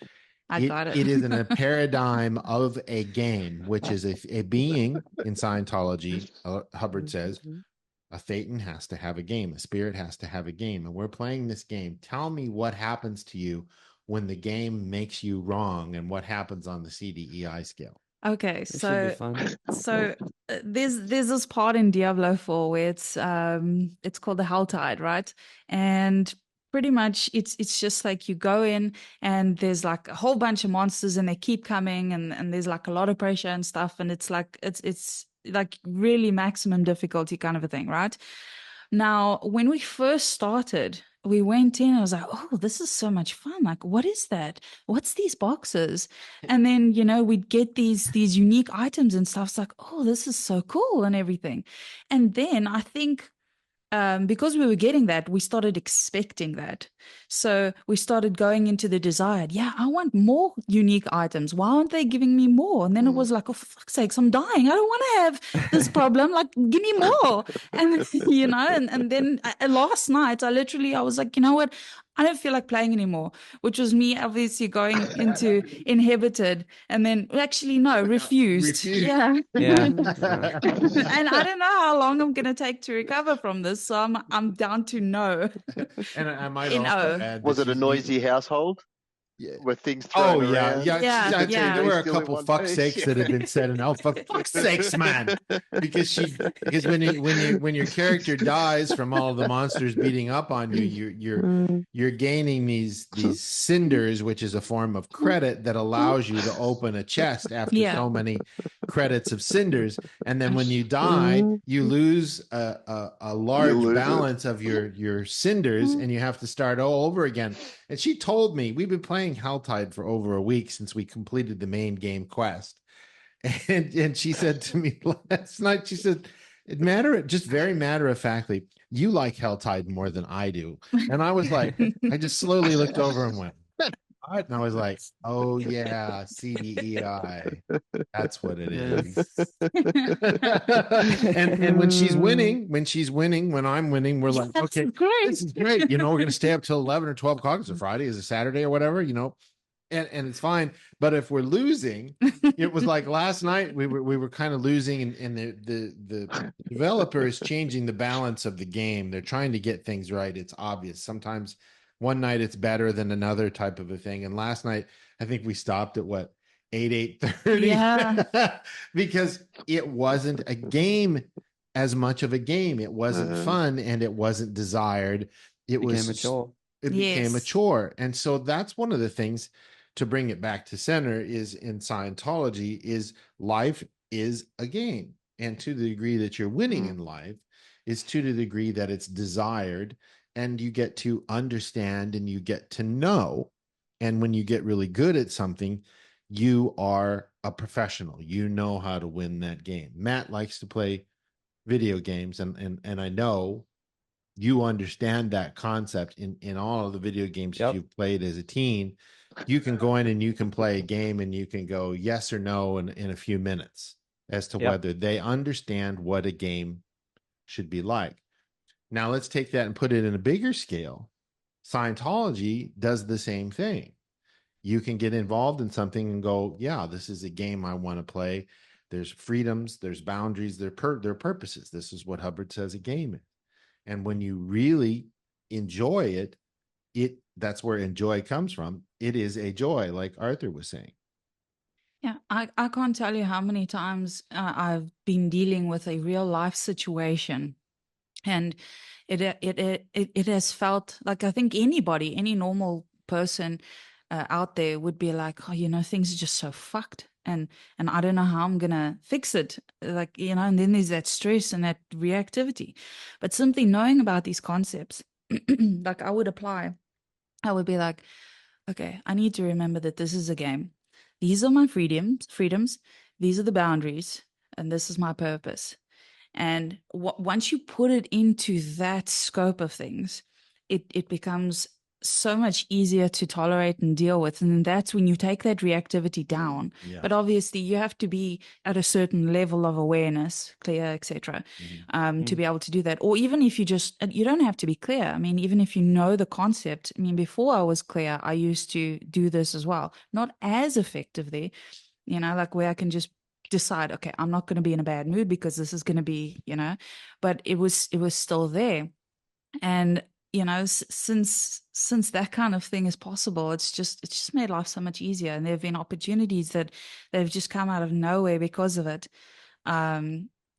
I got it. it is in a paradigm of a game, which is a being in Scientology. Hubbard says a Thetan has to have a game, a spirit has to have a game, and we're playing this game. Tell me what happens to you when the game makes you wrong, and what happens on the CDEI scale. Okay, It should be fun. there's this part in Diablo 4 where it's called the Hell Tide, right? And pretty much it's just like you go in and there's like a whole bunch of monsters and they keep coming, and there's like a lot of pressure and stuff, and it's like it's like really maximum difficulty kind of a thing, right? Now, when we first started, we went in, I was like, oh, this is so much fun. Like, what is that? What's these boxes? And then, we'd get these unique items and stuff. It's like, oh, this is so cool and everything. And then I think because we were getting that, we started expecting that. So we started going into the desired, yeah, I want more unique items. Why aren't they giving me more? And then it was like, oh, for fuck's sakes, I'm dying. I don't want to have this problem. Like, give me more. And, and then last night, I was like, you know what? I don't feel like playing anymore, which was me obviously going into inhibited and then actually, no, refused. Yeah. Yeah. And I don't know how long I'm going to take to recover from this. So I'm down to no. And I might In also O. add, Was that it a noisy household? Yeah. With things thrown around? Yeah, I'd say yeah. there were a Still in couple one fuck piece. sakes that have been said, and oh, for fuck's sakes, man, because when your character dies from all the monsters beating up on you, you're gaining these cinders, which is a form of credit that allows you to open a chest after Yeah. so many credits of cinders, and then when you die, you lose a large lose it. balance of your cinders, and you have to start all over again. And she told me, we've been playing Helltide for over a week since we completed the main game quest. And she said to me last night, she said, just very matter of factly, you like Helltide more than I do. And I was like, I just slowly looked over and went, what? And I was like, oh yeah, CDEI. That's what it is. and when she's winning, when I'm winning, we're like, That's okay, great. this is great. We're going to stay up till 11 or 12 o'clock. It's a Friday, is a Saturday or whatever, and it's fine. But if we're losing, it was like last night we were kind of losing, and the developer is changing the balance of the game. They're trying to get things right. It's obvious. Sometimes one night it's better than another type of a thing. And last night, I think we stopped at 8:30. Yeah. Because it wasn't a game as much of a game. It wasn't fun, and it wasn't desired. It Became was a chore. It became a Yes. chore. And so that's one of the things, to bring it back to center, is in Scientology, is life is a game. And to the degree that you're winning in life is to the degree that it's desired, and you get to understand and you get to know. And when you get really good at something, you are a professional. You know how to win that game. Matt likes to play video games, and I know you understand that concept in all of the video games that you've played as a teen. You can go in and you can play a game, and you can go yes or no in a few minutes as to whether they understand what a game should be like. Now let's take that and put it in a bigger scale. Scientology does the same thing. You can get involved in something and go, yeah, this is a game I want to play. There's freedoms, there's boundaries, there are purposes. This is what Hubbard says a game is. And when you really enjoy it, that's where enjoy comes from. It is a joy, like Arthur was saying. Yeah, I can't tell you how many times I've been dealing with a real life situation, and it has felt like, I think any normal person out there would be like, oh, things are just so fucked, and I don't know how I'm gonna fix it, like, and then there's that stress and that reactivity. But simply knowing about these concepts, like I would be like, okay, I need to remember that this is a game. These are my freedoms. These are the boundaries, and this is my purpose. And once you put it into that scope of things, it becomes so much easier to tolerate and deal with. And that's when you take that reactivity down. Yeah. But obviously you have to be at a certain level of awareness, clear, etc., to be able to do that. Or even if you don't have to be clear. I mean, even if you know the concept, I mean, before I was clear, I used to do this as well. Not as effectively, like where I can just decide, okay, I'm not going to be in a bad mood because this is going to be, but it was still there. And, since that kind of thing is possible, it's just made life so much easier. And there have been opportunities that they've just come out of nowhere because of it.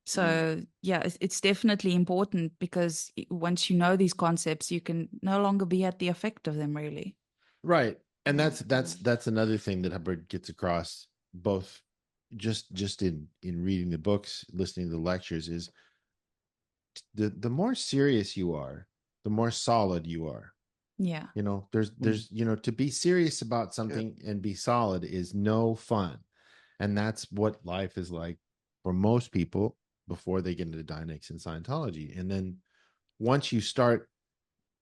So yeah, it's definitely important, because once you know these concepts, you can no longer be at the effect of them, really. Right. And that's another thing that Hubbard gets across, both just in reading the books, listening to the lectures, is the more serious you are, the more solid you are. Yeah. You know, there's to be serious about something and be solid is no fun. And that's what life is like for most people before they get into Dianetics and Scientology. And then once you start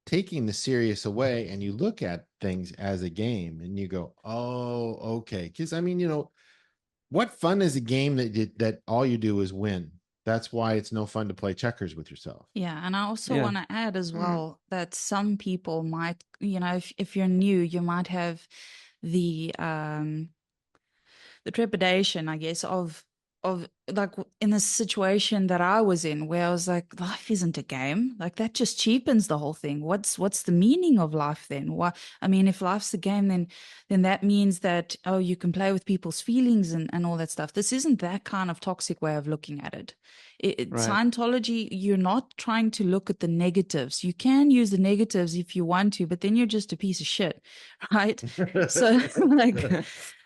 taking the serious away and you look at things as a game and you go, oh, okay. Because I mean, what fun is a game that all you do is win? That's why it's no fun to play checkers with yourself. Yeah, and I also Yeah. want to add as well that some people might, if you're new, you might have the trepidation, I guess, of like in the situation that I was in, where I was like, life isn't a game. Like, that just cheapens the whole thing. What's the meaning of life then? What, I mean, if life's a game, then that means that, oh, you can play with people's feelings and all that stuff. This isn't that kind of toxic way of looking at it. Right. Scientology, you're not trying to look at the negatives. You can use the negatives if you want to, but then you're just a piece of shit, right? So like,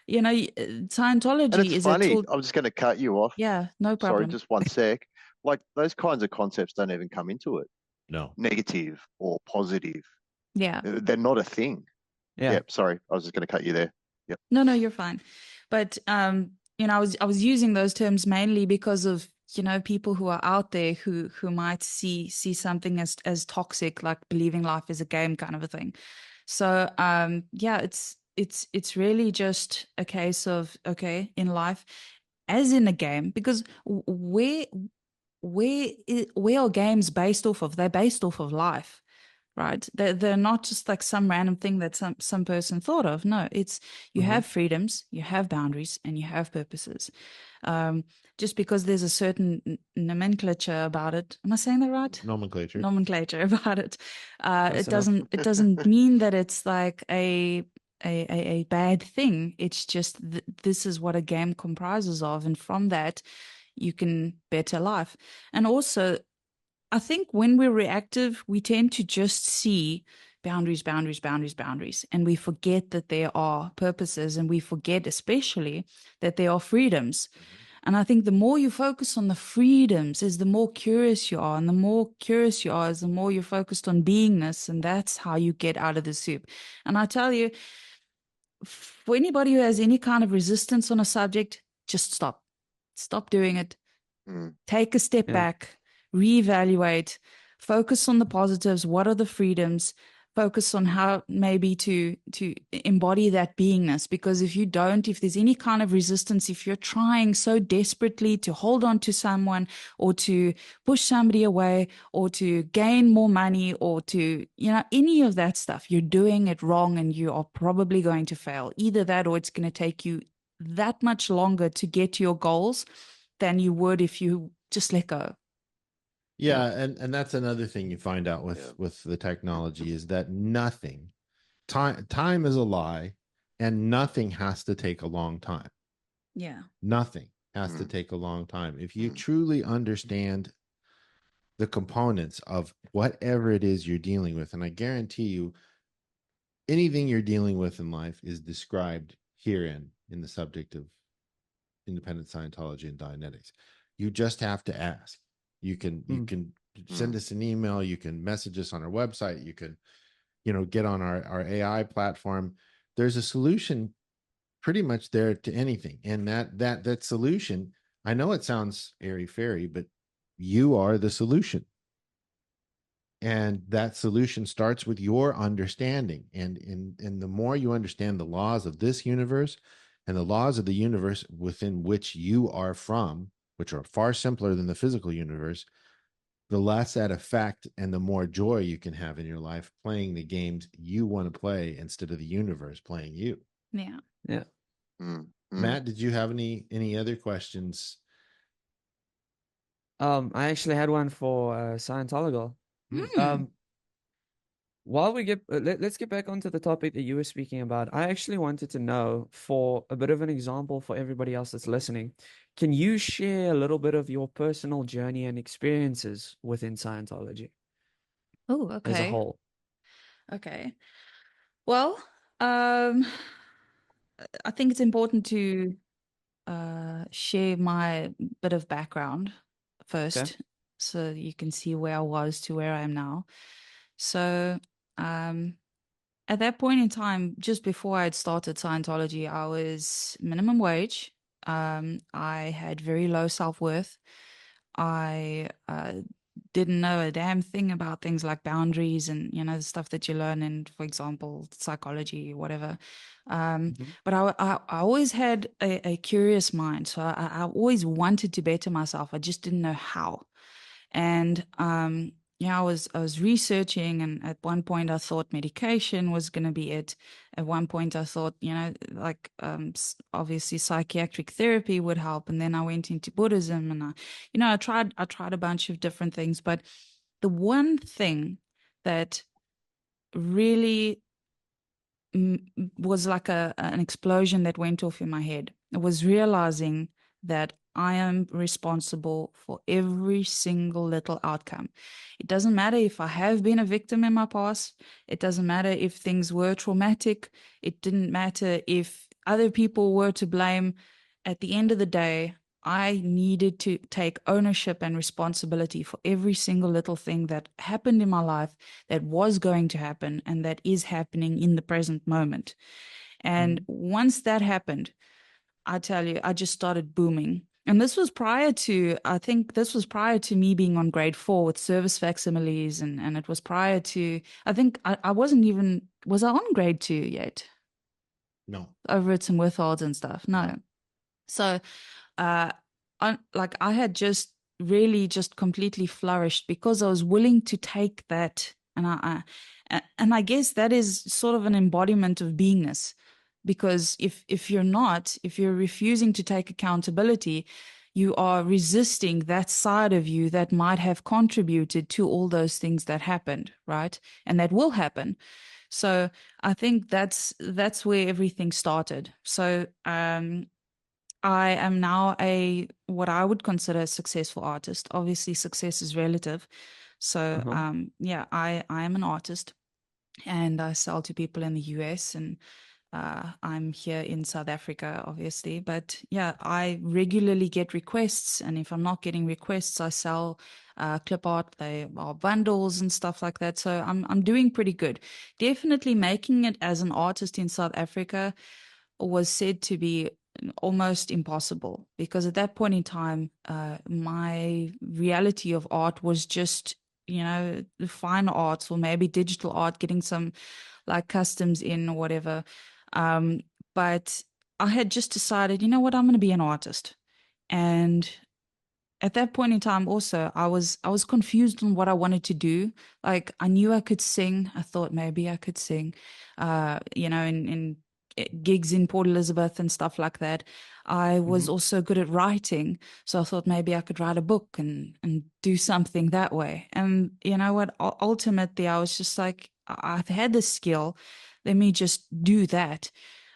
Scientology And it's is funny. a tool. I'm just going to cut you off. Yeah, no Sorry, problem. just one sec. Like those kinds of concepts don't even come into it. No. Negative or positive. Yeah. They're not a thing. Yeah. Yep. Sorry. I was just going to cut you there. Yep. No, you're fine. But I was using those terms mainly because of, people who are out there who might see something as toxic, like believing life is a game kind of a thing. So yeah, it's really just a case of, okay, in life, as in a game, because where are games based off of? They're based off of life, right? They're not just like some random thing that some person thought of. No, it's you have freedoms, you have boundaries, and you have purposes. Just because there's a certain nomenclature about it, am I saying that right? Nomenclature about it. It doesn't mean that it's like a bad thing. It's just this is what a game comprises of, and from that you can better life. And also, I think when we're reactive, we tend to just see boundaries, boundaries, boundaries, boundaries, and we forget that there are purposes, and we forget especially that there are freedoms. And I think the more you focus on the freedoms is the more curious you are, and the more curious you are is the more you're focused on beingness, and that's how you get out of the soup. And I tell you, for anybody who has any kind of resistance on a subject, just stop doing it. Take a step back, reevaluate, focus on the positives. What are the freedoms? Focus on how maybe to embody that beingness. Because if you don't, if there's any kind of resistance, if you're trying so desperately to hold on to someone, or to push somebody away, or to gain more money, or to, any of that stuff, you're doing it wrong, and you are probably going to fail. Either that, or it's going to take you that much longer to get to your goals than you would if you just let go. Yeah, and that's another thing you find out with the technology, is that time is a lie, and nothing has to take a long time. Yeah. Nothing has to take a long time. If you truly understand the components of whatever it is you're dealing with, and I guarantee you, anything you're dealing with in life is described herein in the subject of Independent Scientology and Dianetics. You just have to ask. You can send us an email. You can message us on our website. You can, get on our AI platform. There's a solution pretty much there to anything. And that solution, I know it sounds airy-fairy, but you are the solution. And that solution starts with your understanding. And the more you understand the laws of this universe and the laws of the universe within which you are from, which are far simpler than the physical universe, the less that effect and the more joy you can have in your life playing the games you want to play instead of the universe playing you. Yeah. Yeah. Matt, did you have any other questions? I actually had one for Scientology Girl. while we get let's get back onto the topic that you were speaking about. I actually wanted to know, for a bit of an example for everybody else that's listening, can you share a little bit of your personal journey and experiences within Scientology Oh, as a okay. whole? Okay. Well, I think it's important to share my bit of background Okay. first, so you can see where I was to where I am now. So, at that point in time, just before I had started Scientology, I was minimum wage. I had very low self-worth. I didn't know a damn thing about things like boundaries and, the stuff that you learn in, for example, psychology or whatever. Mhm. But I always had a curious mind. So I always wanted to better myself. I just didn't know how. And yeah, I was researching, and at one point I thought medication was going to be it. At one point I thought, like obviously psychiatric therapy would help, and then I went into Buddhism, and I tried a bunch of different things, but the one thing that really was like an explosion that went off in my head. It was realizing that I am responsible for every single little outcome. It doesn't matter if I have been a victim in my past. It doesn't matter if things were traumatic. It didn't matter if other people were to blame. At the end of the day, I needed to take ownership and responsibility for every single little thing that happened in my life, that was going to happen, and that is happening in the present moment. And Mhm. once that happened, I tell you, I just started booming. And this was prior to, I think this was prior to me being on grade 4 with service facsimiles. And it was prior to, I think I wasn't even, was I on grade 2 yet? No. Overits and withholds and stuff. No. So, uh, I had just really just completely flourished because I was willing to take that, and I guess that is sort of an embodiment of beingness, because if you're refusing to take accountability, you are resisting that side of you that might have contributed to all those things that happened, right? And that will happen. So I think that's where everything started. So I am now what I would consider a successful artist. Obviously, success is relative. So, Uh-huh. yeah, I am an artist, and I sell to people in the US, and I'm here in South Africa, obviously. But yeah, I regularly get requests, and if I'm not getting requests, I sell clip art. They are bundles and stuff like that. So I'm doing pretty good. Definitely making it as an artist in South Africa was said to be almost impossible, because at that point in time, my reality of art was just, the fine arts or maybe digital art, getting some like customs in or whatever. Um, but I had just decided, you know what, I'm going to be an artist. And at that point in time also, I was confused on what I wanted to do. Like, I knew I could sing. I thought maybe I could sing, in gigs in Port Elizabeth and stuff like that. I was Mhm. also good at writing, so I thought maybe I could write a book and do something that way. And you know what, ultimately I was just like, I've had the skill, let me just do that.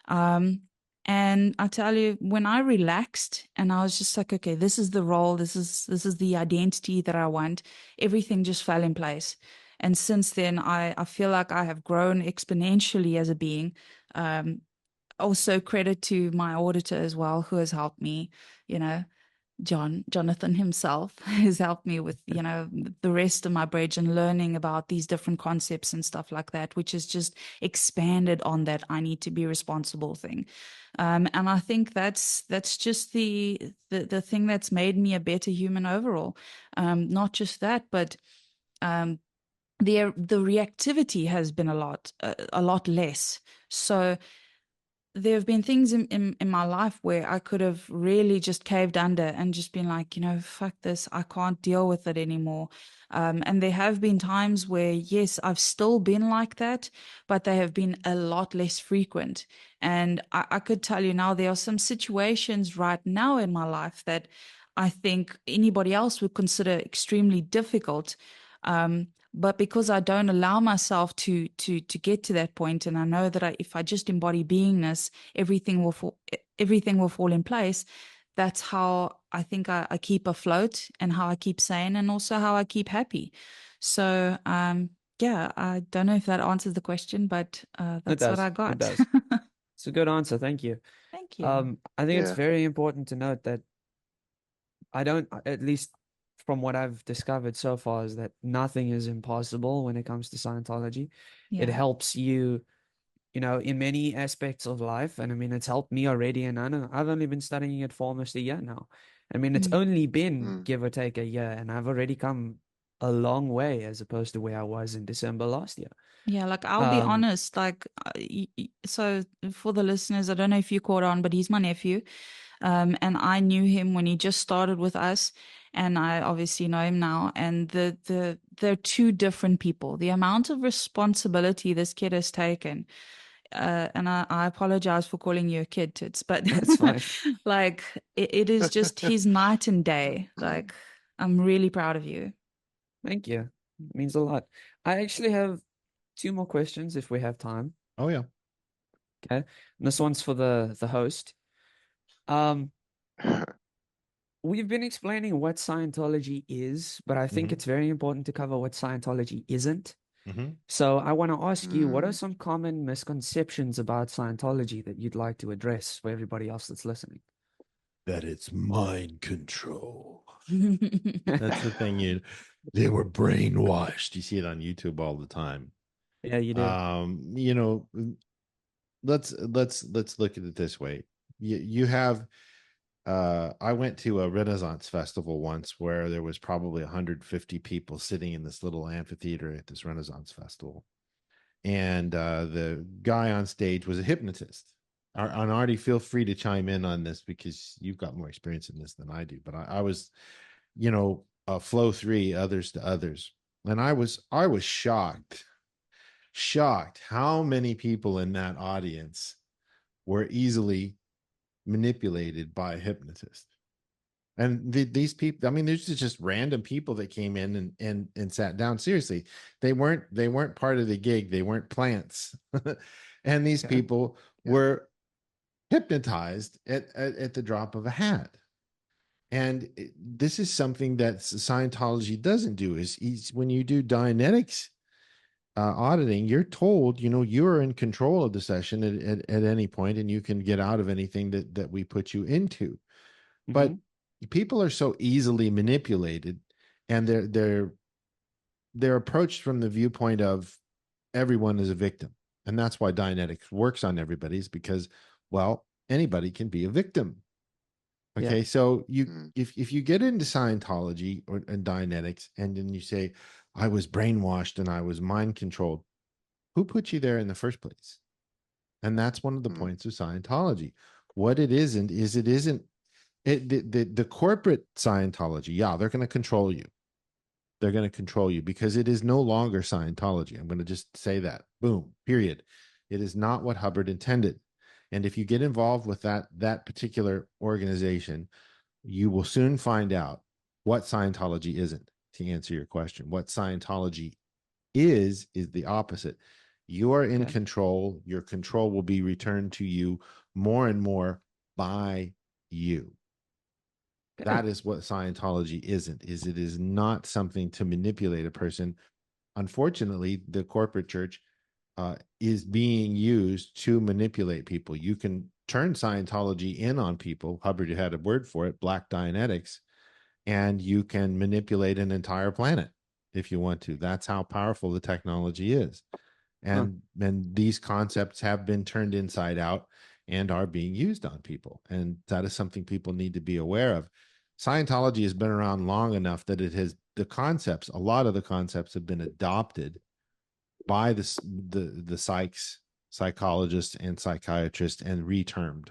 um and I tell you, when I relaxed and I was just like, okay, this is the role, this is the identity that I want, everything just fell in place. And since then, I feel like I have grown exponentially as a being. Um, Also credit to my auditor as well, who has helped me, you know, Jonathan himself has helped me with, the rest of my bridge and learning about these different concepts and stuff like that, which has just expanded on that I need to be responsible thing. And I think that's just the thing that's made me a better human overall. Not just that, but um, the reactivity has been a lot less. So there have been things in my life where I could have really just caved under and just been like, fuck this, I can't deal with it anymore. And there have been times where, yes, I've still been like that, but they have been a lot less frequent. And I could tell you now, there are some situations right now in my life that I think anybody else would consider extremely difficult. But because I don't allow myself to get to that point, and I know that if I just embody beingness, everything will fall in place. That's how I think I keep afloat, and how I keep sane, and also how I keep happy. So yeah, I don't know if that answers the question, but It that's what does. I It got. does. It's a good answer. Thank you. Thank you. I think it's Yeah. very important to note that I don't, at least from what I've discovered so far, is that nothing is impossible when it comes to Scientology. It Yeah. helps you, in many aspects of life. And I mean, it's helped me already. And I've only been studying it for almost a year now. I mean, it's Mm. only been Mm. give or take a year, and I've already come a long way as opposed to where I was in December last year. Yeah, like I'll be Um, honest, like so for the listeners, I don't know if you caught on, but he's my nephew. And I knew him when he just started with us, and I obviously know him now. And they're two different people. The amount of responsibility this kid has taken, and I apologize for calling you a kid, Tits, but that's fine. like it is just his night and day. Like I'm really proud of you. Thank you. It means a lot. I actually have two more questions if we have time. Oh yeah. Okay. And this one's for the host. Um, we've been explaining what Scientology is, but I think Mhm. it's very important to cover what Scientology isn't. Mm-hmm. So I want to ask you, what are Mm. some common misconceptions about Scientology that you'd like to address for everybody else that's listening? That it's mind control. That's the thing. They were brainwashed. You see it on YouTube all the time. Yeah, you do. Let's look at it this way. You have I went to a Renaissance festival once where there was probably 150 people sitting in this little amphitheater at this Renaissance festival. And the guy on stage was a hypnotist. And Artie, feel free to chime in on this because you've got more experience in this than I do. But I was, flow 3, others to others. And I was shocked how many people in that audience were easily manipulated by a hypnotist. And these people, I mean, there's just random people that came in and sat down. Seriously, they weren't part of the gig. They weren't plants. And these Okay. people Yeah. were hypnotized at the drop of a hat. And this is something that Scientology doesn't do. Is when you do Dianetics auditing, you're told, you're in control of the session at any point, and you can get out of anything that we put you into. But people are so easily manipulated, and they're approached from the viewpoint of everyone is a victim. And that's why Dianetics works on everybody's, because, well, anybody can be a victim. Okay. Yeah. So Mm. if you get into Scientology and Dianetics, and then you say, I was brainwashed and I was mind controlled, who put you there in the first place? And that's one of the Mm. points of Scientology. What it isn't is it isn't the corporate Scientology. Yeah, they're going to control you. They're going to control you because it is no longer Scientology. I'm going to just say that. Boom. Period. It is not what Hubbard intended. And if you get involved with that particular organization, you will soon find out what Scientology isn't. To answer your question, what Scientology is the opposite. You are in control. Your control will be returned to you more and more by you. That is what Scientology isn't. It is not something to manipulate a person. Unfortunately, the corporate church is being used to manipulate people. You can turn Scientology in on people. Hubbard had a word for it, Black Dianetics, and you can manipulate an entire planet if you want to. That's how powerful the technology is. And these concepts have been turned inside out and are being used on people. And that is something people need to be aware of. Scientology has been around long enough that a lot of the concepts have been adopted by the psychologists and psychiatrists and retermed.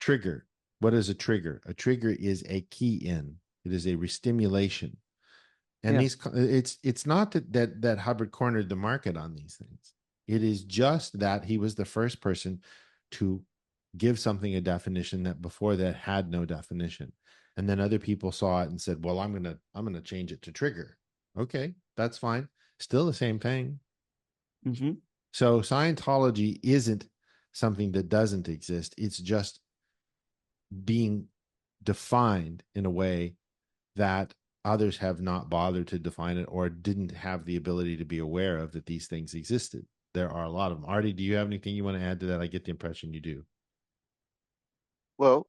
Trigger. What is a trigger? A trigger is a key in. It is a restimulation. And it's not that Hubbard cornered the market on these things. It is just that he was the first person to give something a definition that before that had no definition. And then other people saw it and said, well, I'm gonna change it to trigger. Okay, that's fine. Still the same thing. Mm-hmm. So Scientology isn't something that doesn't exist. It's just being defined in a way that others have not bothered to define it or didn't have the ability to be aware of that these things existed. There are a lot of them. Artie, do you have anything you want to add to that? I get the impression you do. Well,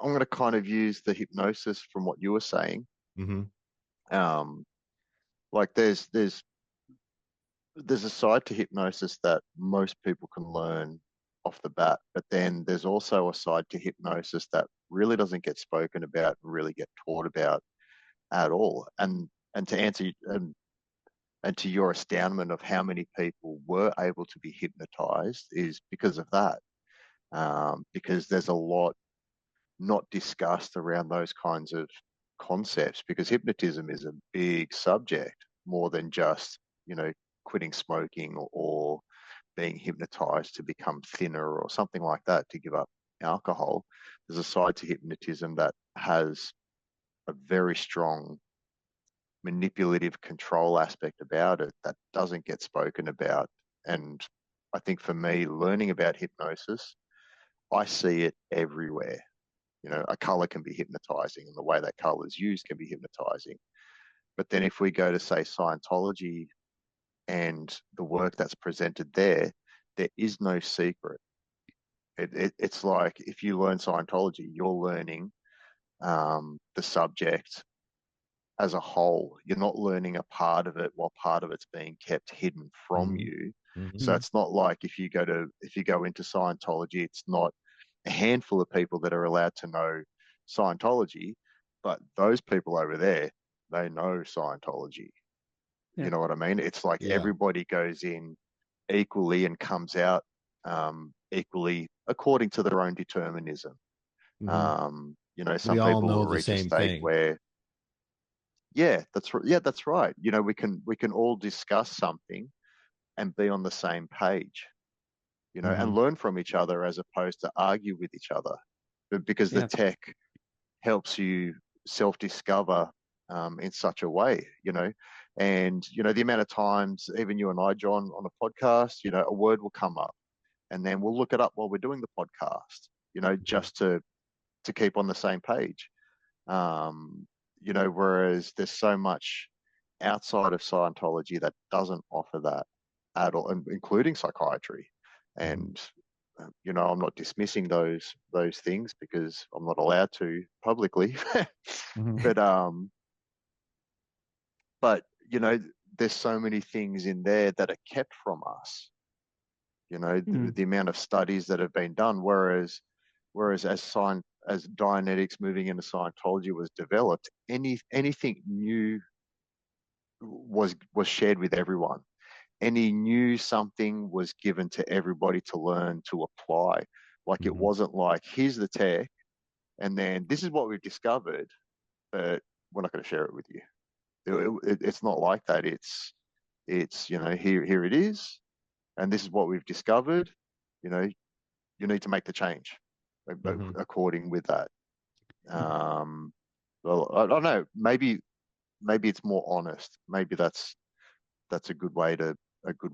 I'm going to kind of use the hypnosis from what you were saying. Mm-hmm. Like there's a side to hypnosis that most people can learn off the bat, but then there's also a side to hypnosis that really doesn't get spoken about, really get taught about at all. And to answer and to your astoundment of how many people were able to be hypnotized is because of that. Because there's a lot not discussed around those kinds of concepts because hypnotism is a big subject more than just, quitting smoking or being hypnotized to become thinner or something like that to give up alcohol. There's a side to hypnotism that has a very strong manipulative control aspect about it that doesn't get spoken about. And I think for me, learning about hypnosis, I see it everywhere. A color can be hypnotizing, and the way that color is used can be hypnotizing. But then if we go to, say, Scientology and the work that's presented there is no secret. It's like if you learn Scientology, you're learning the subject as a whole. You're not learning a part of it while part of it's being kept hidden from you. Mm-hmm. So it's not like if you go into Scientology, it's not a handful of people that are allowed to know Scientology, but those people over there, they know Scientology. Yeah. You know what I mean? It's like Yeah. everybody goes in equally and comes out equally according to their own determinism. Mm-hmm. Some We all people know will the reach a same state thing. where, yeah, that's right. We can all discuss something and be on the same page, Mm-hmm. and learn from each other as opposed to argue with each other, because the Yeah. tech helps you self-discover in such a way, and the amount of times even you and I, John, on a podcast, a word will come up, and then we'll look it up while we're doing the podcast, just to keep on the same page. Whereas there's so much outside of Scientology that doesn't offer that at all, including psychiatry. And I'm not dismissing those things because I'm not allowed to publicly. Mm-hmm. But there's so many things in there that are kept from us. The amount of studies that have been done, whereas as Dianetics moving into Scientology was developed, anything new was shared with everyone. Any new something was given to everybody to learn, to apply. Like it Mm-hmm. wasn't like, here's the tech, and then this is what we've discovered, but we're not going to share it with you. It's not like that. It's here it is, and this is what we've discovered. You need to make the change according with that. Well, I don't know. Maybe it's more honest. Maybe that's a good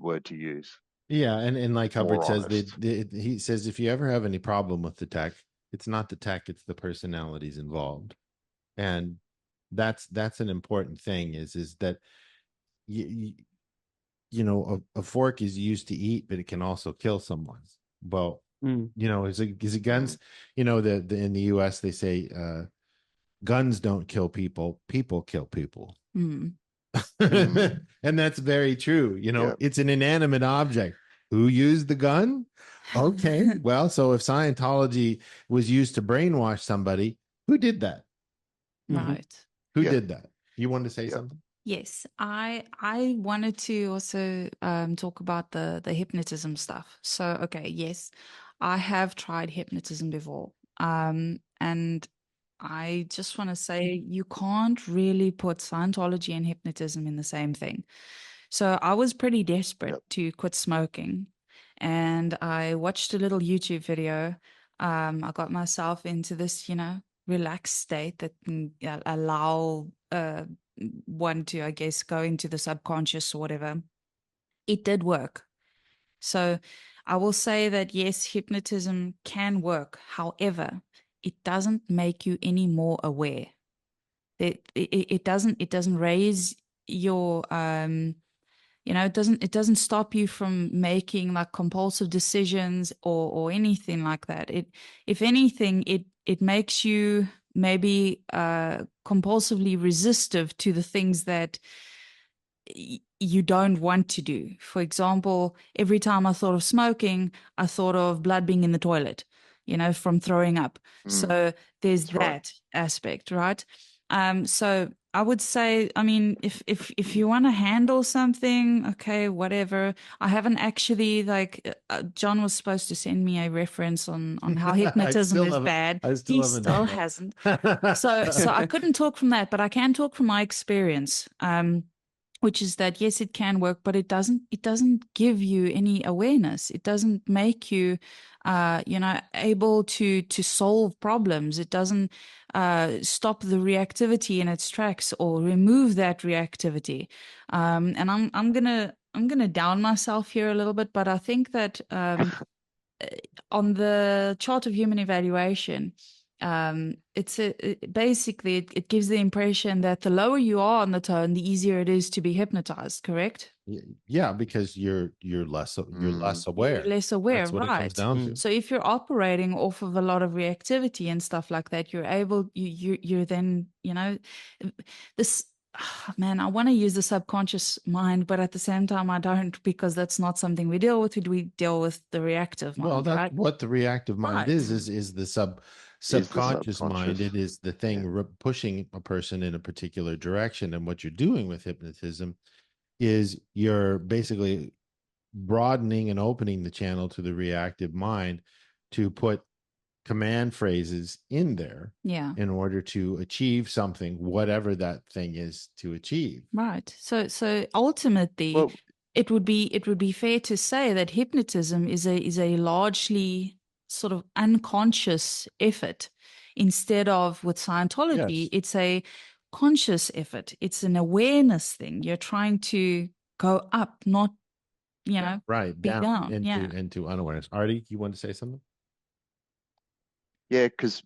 word to use. Yeah, and like It's Hubbard more says, honest. he says if you ever have any problem with the tech, it's not the tech, it's the personalities involved, and that's an important thing. Is that a fork is used to eat, but it can also kill someone. Well, is it guns? The in the U.S. they say guns don't kill people, people kill people. Mm. And that's very true. Yeah. It's an inanimate object. Who used the gun? Okay. Well, so if Scientology was used to brainwash somebody, who did that? Right. Who Yeah. did that? You wanted to say Yeah. something? Yes, I wanted to also talk about the hypnotism stuff. So, okay, yes, I have tried hypnotism before. And I just want to say you can't really put Scientology and hypnotism in the same thing. So I was pretty desperate Yep. to quit smoking, and I watched a little YouTube video. I got myself into this, relaxed state that can allow want to, I guess, go into the subconscious or whatever, it did work. So I will say that yes, hypnotism can work. However, it doesn't make you any more aware. It doesn't raise your it doesn't stop you from making like compulsive decisions or anything like that. If anything, it makes you maybe compulsively resistive to the things that you don't want to do. For example, every time I thought of smoking, I thought of blood being in the toilet, from throwing up. So there's that aspect, right? So I would say, I mean, if you want to handle something, okay, whatever. I haven't actually John was supposed to send me a reference on how hypnotism is bad. He still hasn't. So I couldn't talk from that, but I can talk from my experience. Which is that yes, it can work, but it doesn't give you any awareness. It doesn't make you able to solve problems. It doesn't stop the reactivity in its tracks or remove that reactivity. And I'm gonna down myself here a little bit, but I think that on the chart of human evaluation, basically it gives the impression that the lower you are on the tone, the easier it is to be hypnotized. Correct? Yeah, because you're less aware. You're less aware, That's what right? it comes down to. So if you're operating off of a lot of reactivity and stuff like that, you're then this. Man, I want to use the subconscious mind, but at the same time, I don't, because that's not something we deal with. We deal with the reactive mind. Well, that's right? what the reactive mind Right. is the subconscious mind. It is the thing pushing a person in a particular direction. And what you're doing with hypnotism is you're basically broadening and opening the channel to the reactive mind to put command phrases in there in order to achieve something, whatever that thing is to achieve. Right. So ultimately, it would be fair to say that hypnotism is a largely sort of unconscious effort, instead of with Scientology, it's a conscious effort. It's an awareness thing. You're trying to go up, not right be down into unawareness. Artie, you want to say something? Yeah, because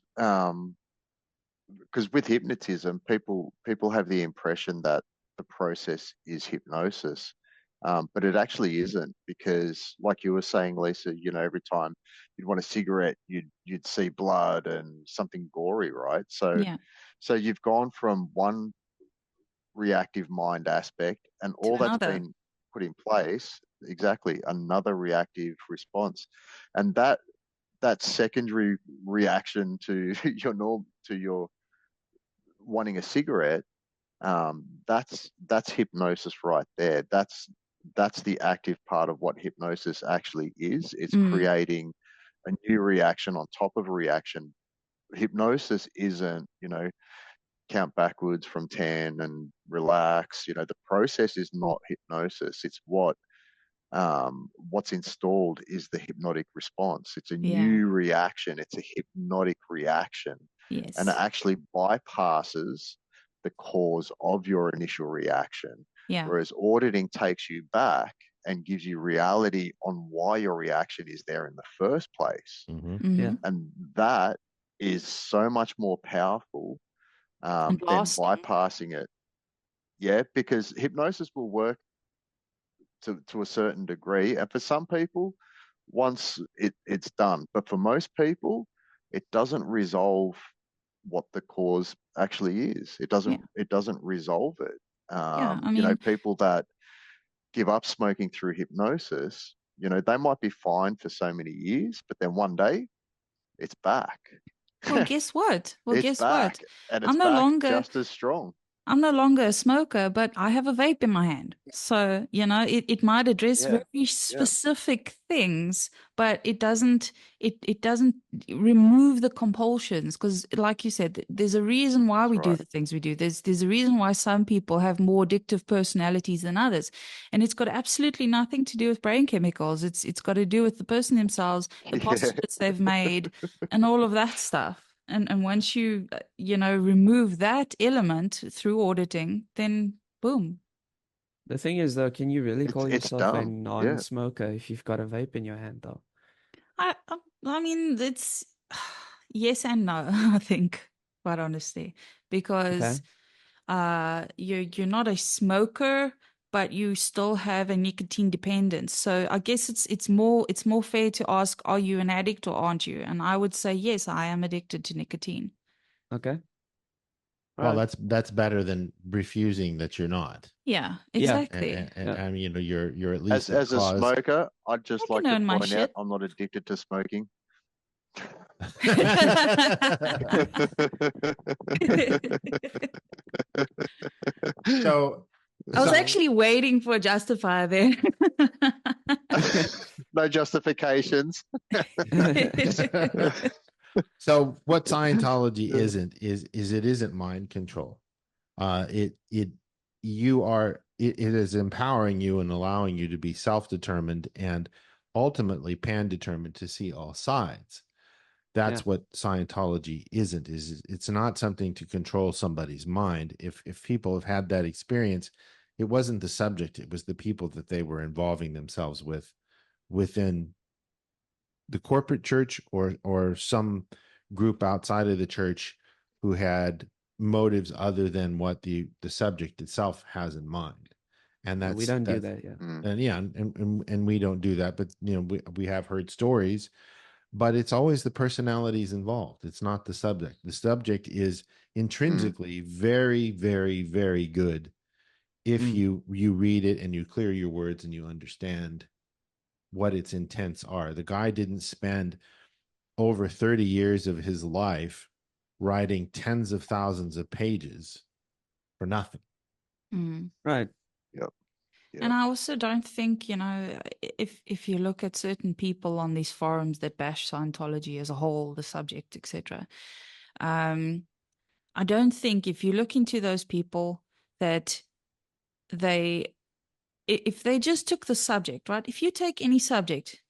with hypnotism, people have the impression that the process is hypnosis, but it actually isn't, because, like you were saying, Lisa, every time you'd want a cigarette, you'd see blood and something gory, right? So you've gone from one reactive mind aspect, and all that's been put in place, exactly, another reactive response, and that secondary reaction to your wanting a cigarette, that's hypnosis right there. That's the active part of what hypnosis actually is. It's creating a new reaction on top of a reaction. Hypnosis isn't, count backwards from 10 and relax. The process is not hypnosis. It's what's installed is the hypnotic response. It's a new reaction. It's a hypnotic reaction. Yes. And it actually bypasses the cause of your initial reaction. Yeah. Whereas auditing takes you back and gives you reality on why your reaction is there in the first place. Mm-hmm. And that is so much more powerful than bypassing it. Yeah, because hypnosis will work to a certain degree, and for some people, once it's done, but for most people, it doesn't resolve what the cause actually is. It doesn't resolve it. I mean, People that give up smoking through hypnosis, they might be fine for so many years, but then one day it's back. Well, guess what? It's back, and it's just as strong. I'm no longer a smoker, but I have a vape in my hand. So, it might address very specific things, but it doesn't remove the compulsions. Because like you said, there's a reason why we do the things we do. There's a reason why some people have more addictive personalities than others. And it's got absolutely nothing to do with brain chemicals. It's got to do with the person themselves, the postulates they've made, and all of that stuff. And once you, remove that element through auditing, then boom. The thing is, though, can you really call It's yourself a done. Yeah. non-smoker if you've got a vape in your hand, though? I mean, it's yes and no, I think, quite honestly, Okay. because you're not a smoker, but you still have a nicotine dependence. So I guess it's more fair to ask, are you an addict or aren't you? And I would say yes, I am addicted to nicotine. Okay. Well, Right. that's better than refusing that you're not. Yeah, Yeah. exactly. And Yeah. I mean, you're at least As the a cause. smoker, I'd I just can like to earn my point out shit. I'm not addicted to smoking. So, I was so actually waiting for a justifier there. No justifications. so what Scientology isn't is it isn't mind control. It you are it is empowering you and allowing you to be self-determined and ultimately pan-determined to see all sides. That's Yeah. what Scientology isn't. Is it's not something to control somebody's mind. If people have had that experience, it wasn't the subject, it was the people that they were involving themselves with within the corporate church or some group outside of the church who had motives other than what the subject itself has in mind. And Yeah, we don't do that. Yeah. and yeah, and we don't do that, but we have heard stories, but it's always the personalities involved. It's not the subject. The subject is intrinsically very, very, very good if you read it and you clear your words and you understand what its intents are. The guy didn't spend over 30 years of his life writing tens of thousands of pages for nothing. Mm. Right. Yep. And I also don't think, if you look at certain people on these forums that bash Scientology as a whole, the subject, etc., I don't think if you look into those people that if they just took the subject, right? If you take any subject,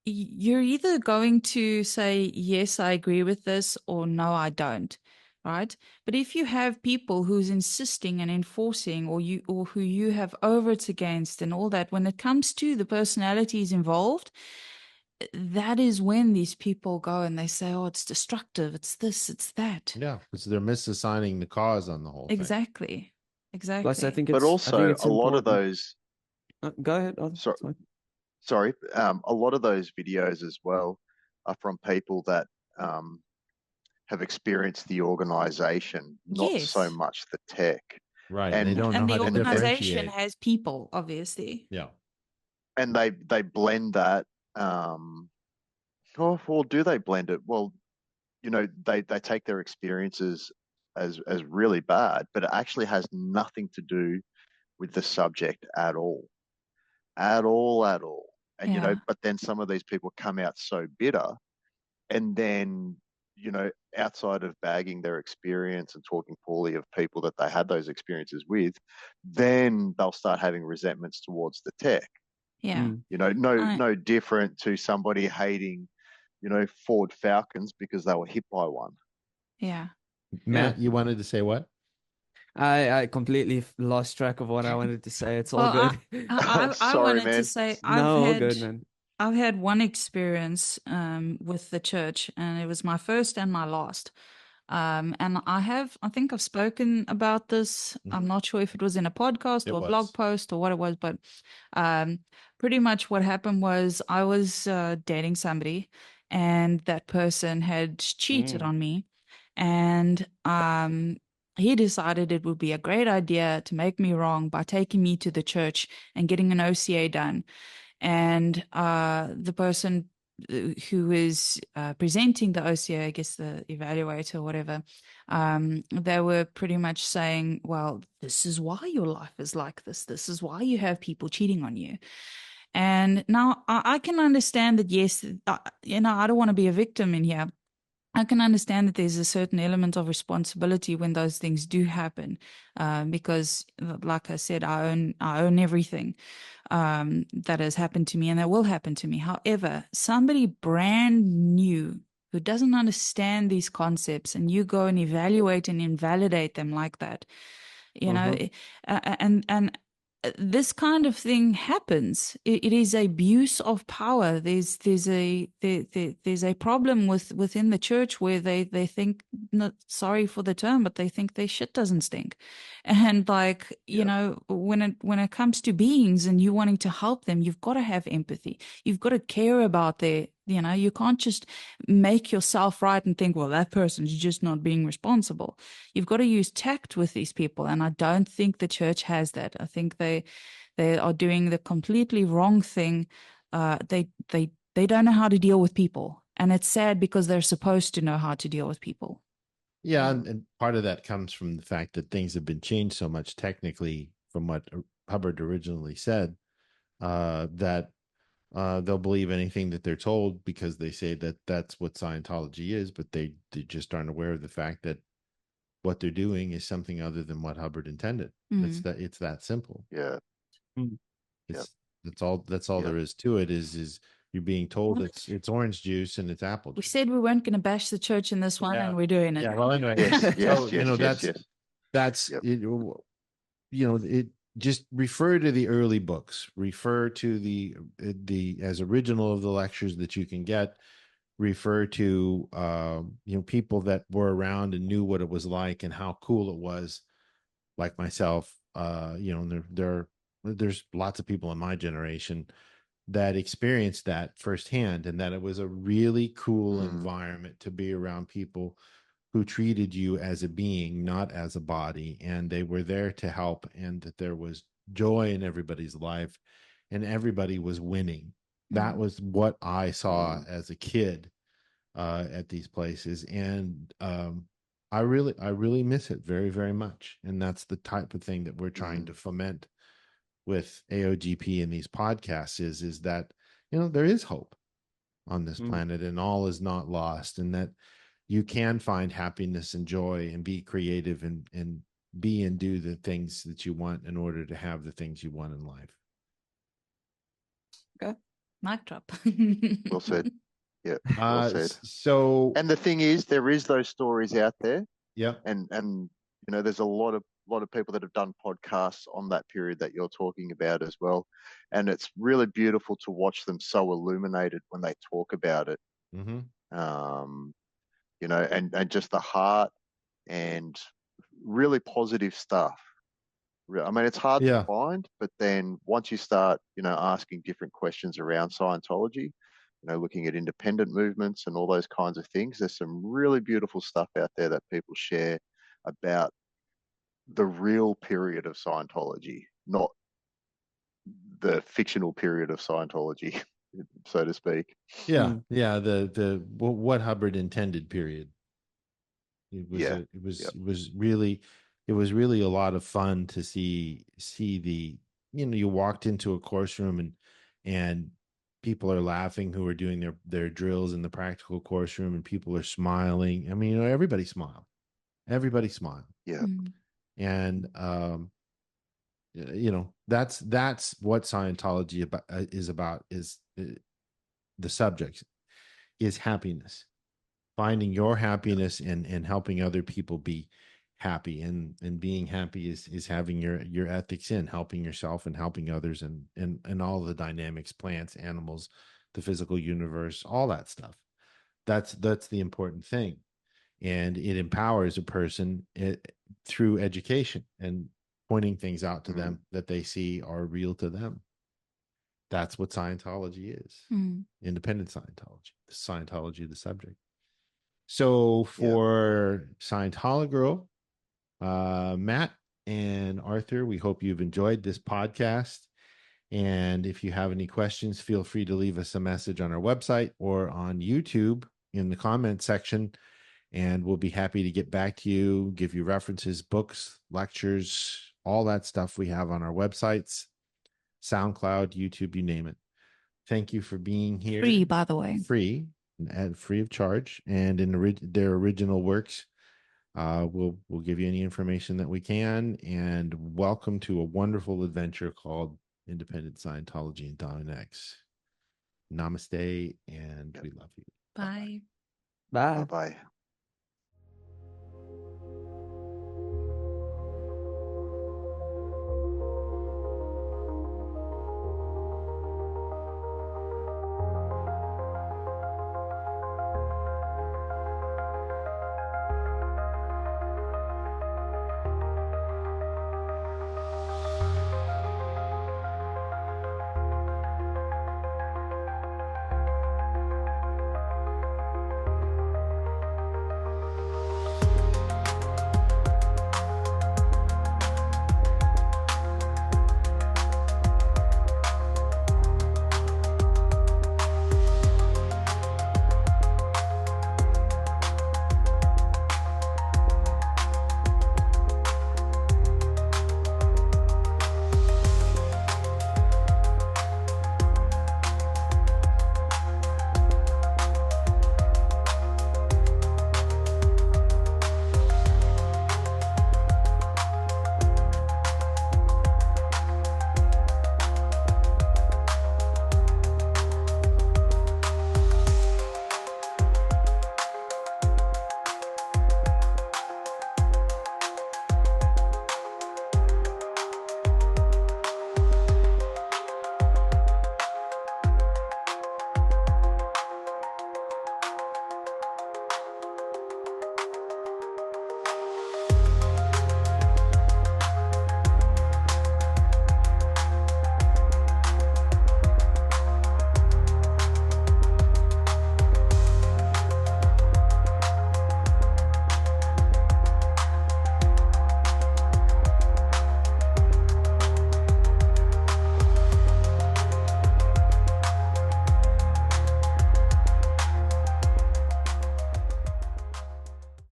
you're either going to say, yes, I agree with this, or no, I don't, right? But if you have people who's insisting and enforcing, or who you have overs against and all that, when it comes to the personalities involved, that is when these people go and they say, oh, it's destructive, it's this, it's that. Yeah, because they're misassigning the cause on the whole thing. Exactly. Plus, I think But also it's a lot of important. those. Go ahead. Arthur. Sorry. A lot of those videos as well are from people that have experienced the organization, not so Yes. much the tech. Right. And They don't know And how the to organization differentiate. has people, obviously. Yeah. and they blend that. Well, do they blend it? Well, they take their experiences as really bad, but it actually has nothing to do with the subject at all, at all, at all. And Yeah. but then some of these people come out so bitter, and then outside of bagging their experience and talking poorly of people that they had those experiences with, then they'll start having resentments towards the tech. Yeah. No different to somebody hating, Ford Falcons because they were hit by one. Yeah. Matt, you wanted to say what? I completely lost track of what I wanted to say. It's all Well, good. I Sorry, wanted to man. say No, all good, man. I've had one experience with the church, and it was my first and my last. And I think I've spoken about this. I'm not sure if it was in a podcast or a blog post or what it was, but pretty much what happened was I was dating somebody, and that person had cheated on me, and he decided it would be a great idea to make me wrong by taking me to the church and getting an OCA done. And the person who is presenting the OCA, I guess the evaluator or whatever, they were pretty much saying, well, this is why your life is like this. This is why you have people cheating on you. And now I can understand that, yes, I don't want to be a victim in here. I can understand that there's a certain element of responsibility when those things do happen, because, like I said, I own everything that has happened to me and that will happen to me. However, somebody brand new who doesn't understand these concepts, and you go and evaluate and invalidate them like that, you know, and this kind of thing happens. It is abuse of power. There's a problem within the church where they think, not sorry for the term, but they think their shit doesn't stink. And like, you know, when it comes to beings and you wanting to help them, you've got to have empathy. You've got to care about their, you know, you can't just make yourself right and think, well, that person's just not being responsible. You've got to use tact with these people. And I don't think the church has that. I think they are doing the completely wrong thing. They don't know how to deal with people. And it's sad because they're supposed to know how to deal with people. Yeah, and part of that comes from the fact that things have been changed so much technically from what Hubbard originally said, that they'll believe anything that they're told because they say that that's what Scientology is, but they just aren't aware of the fact that what they're doing is something other than what Hubbard intended. It's that simple. Yeah. That's all there is to it. Is you're being told it's orange juice and it's apple juice. We said we weren't going to bash the church in this one, and we're doing it. Yeah. Well, anyway, that's it. Just refer to the early books. Refer to the as original of the lectures that you can get. Refer to people that were around and knew what it was like and how cool it was, like myself. There's lots of people in my generation that experienced that firsthand, and that it was a really cool environment to be around people who treated you as a being, not as a body, and they were there to help, and that there was joy in everybody's life and everybody was winning. That was what I saw as a kid at these places, and I really miss it very, very much. And that's the type of thing that we're trying to foment with AOGP and these podcasts is that, there is hope on this planet and all is not lost, and that you can find happiness and joy and be creative and be and do the things that you want in order to have the things you want in life. Okay. Mic drop. Well said. Yeah. Well said. So, and the thing is, there is those stories out there. Yeah. And there's a lot of people that have done podcasts on that period that you're talking about as well. And it's really beautiful to watch them so illuminated when they talk about it. And just the heart and really positive stuff. I mean, it's hard to find, but then once you start, asking different questions around Scientology, looking at independent movements and all those kinds of things, there's some really beautiful stuff out there that people share about the real period of Scientology, not the fictional period of Scientology, so to speak. Yeah. The what Hubbard intended period. It was really a lot of fun to see the, you walked into a course room and people are laughing who are doing their drills in the practical course room, and people are smiling. I mean, everybody smiled. Yeah. And that's what Scientology is about, is the subject is happiness. Finding your happiness and helping other people be happy, and being happy is having your ethics in helping yourself and helping others, and all the dynamics, plants, animals, the physical universe, all that stuff. That's the important thing, and it empowers a person through education and pointing things out to them that they see are real to them. That's what Scientology is. Independent Scientology, the Scientology of the subject. So for Scientology Girl, Matt and Arthur, we hope you've enjoyed this podcast. And if you have any questions, feel free to leave us a message on our website or on YouTube in the comment section, and we'll be happy to get back to you, give you references, books, lectures, all that stuff we have on our websites, SoundCloud, YouTube, you name it. Thank you for being here. Free, by the way. Free and free of charge. And in their original works, we'll give you any information that we can. And welcome to a wonderful adventure called Independent Scientology and Don X. Namaste, and we love you. Bye. Bye. Bye bye.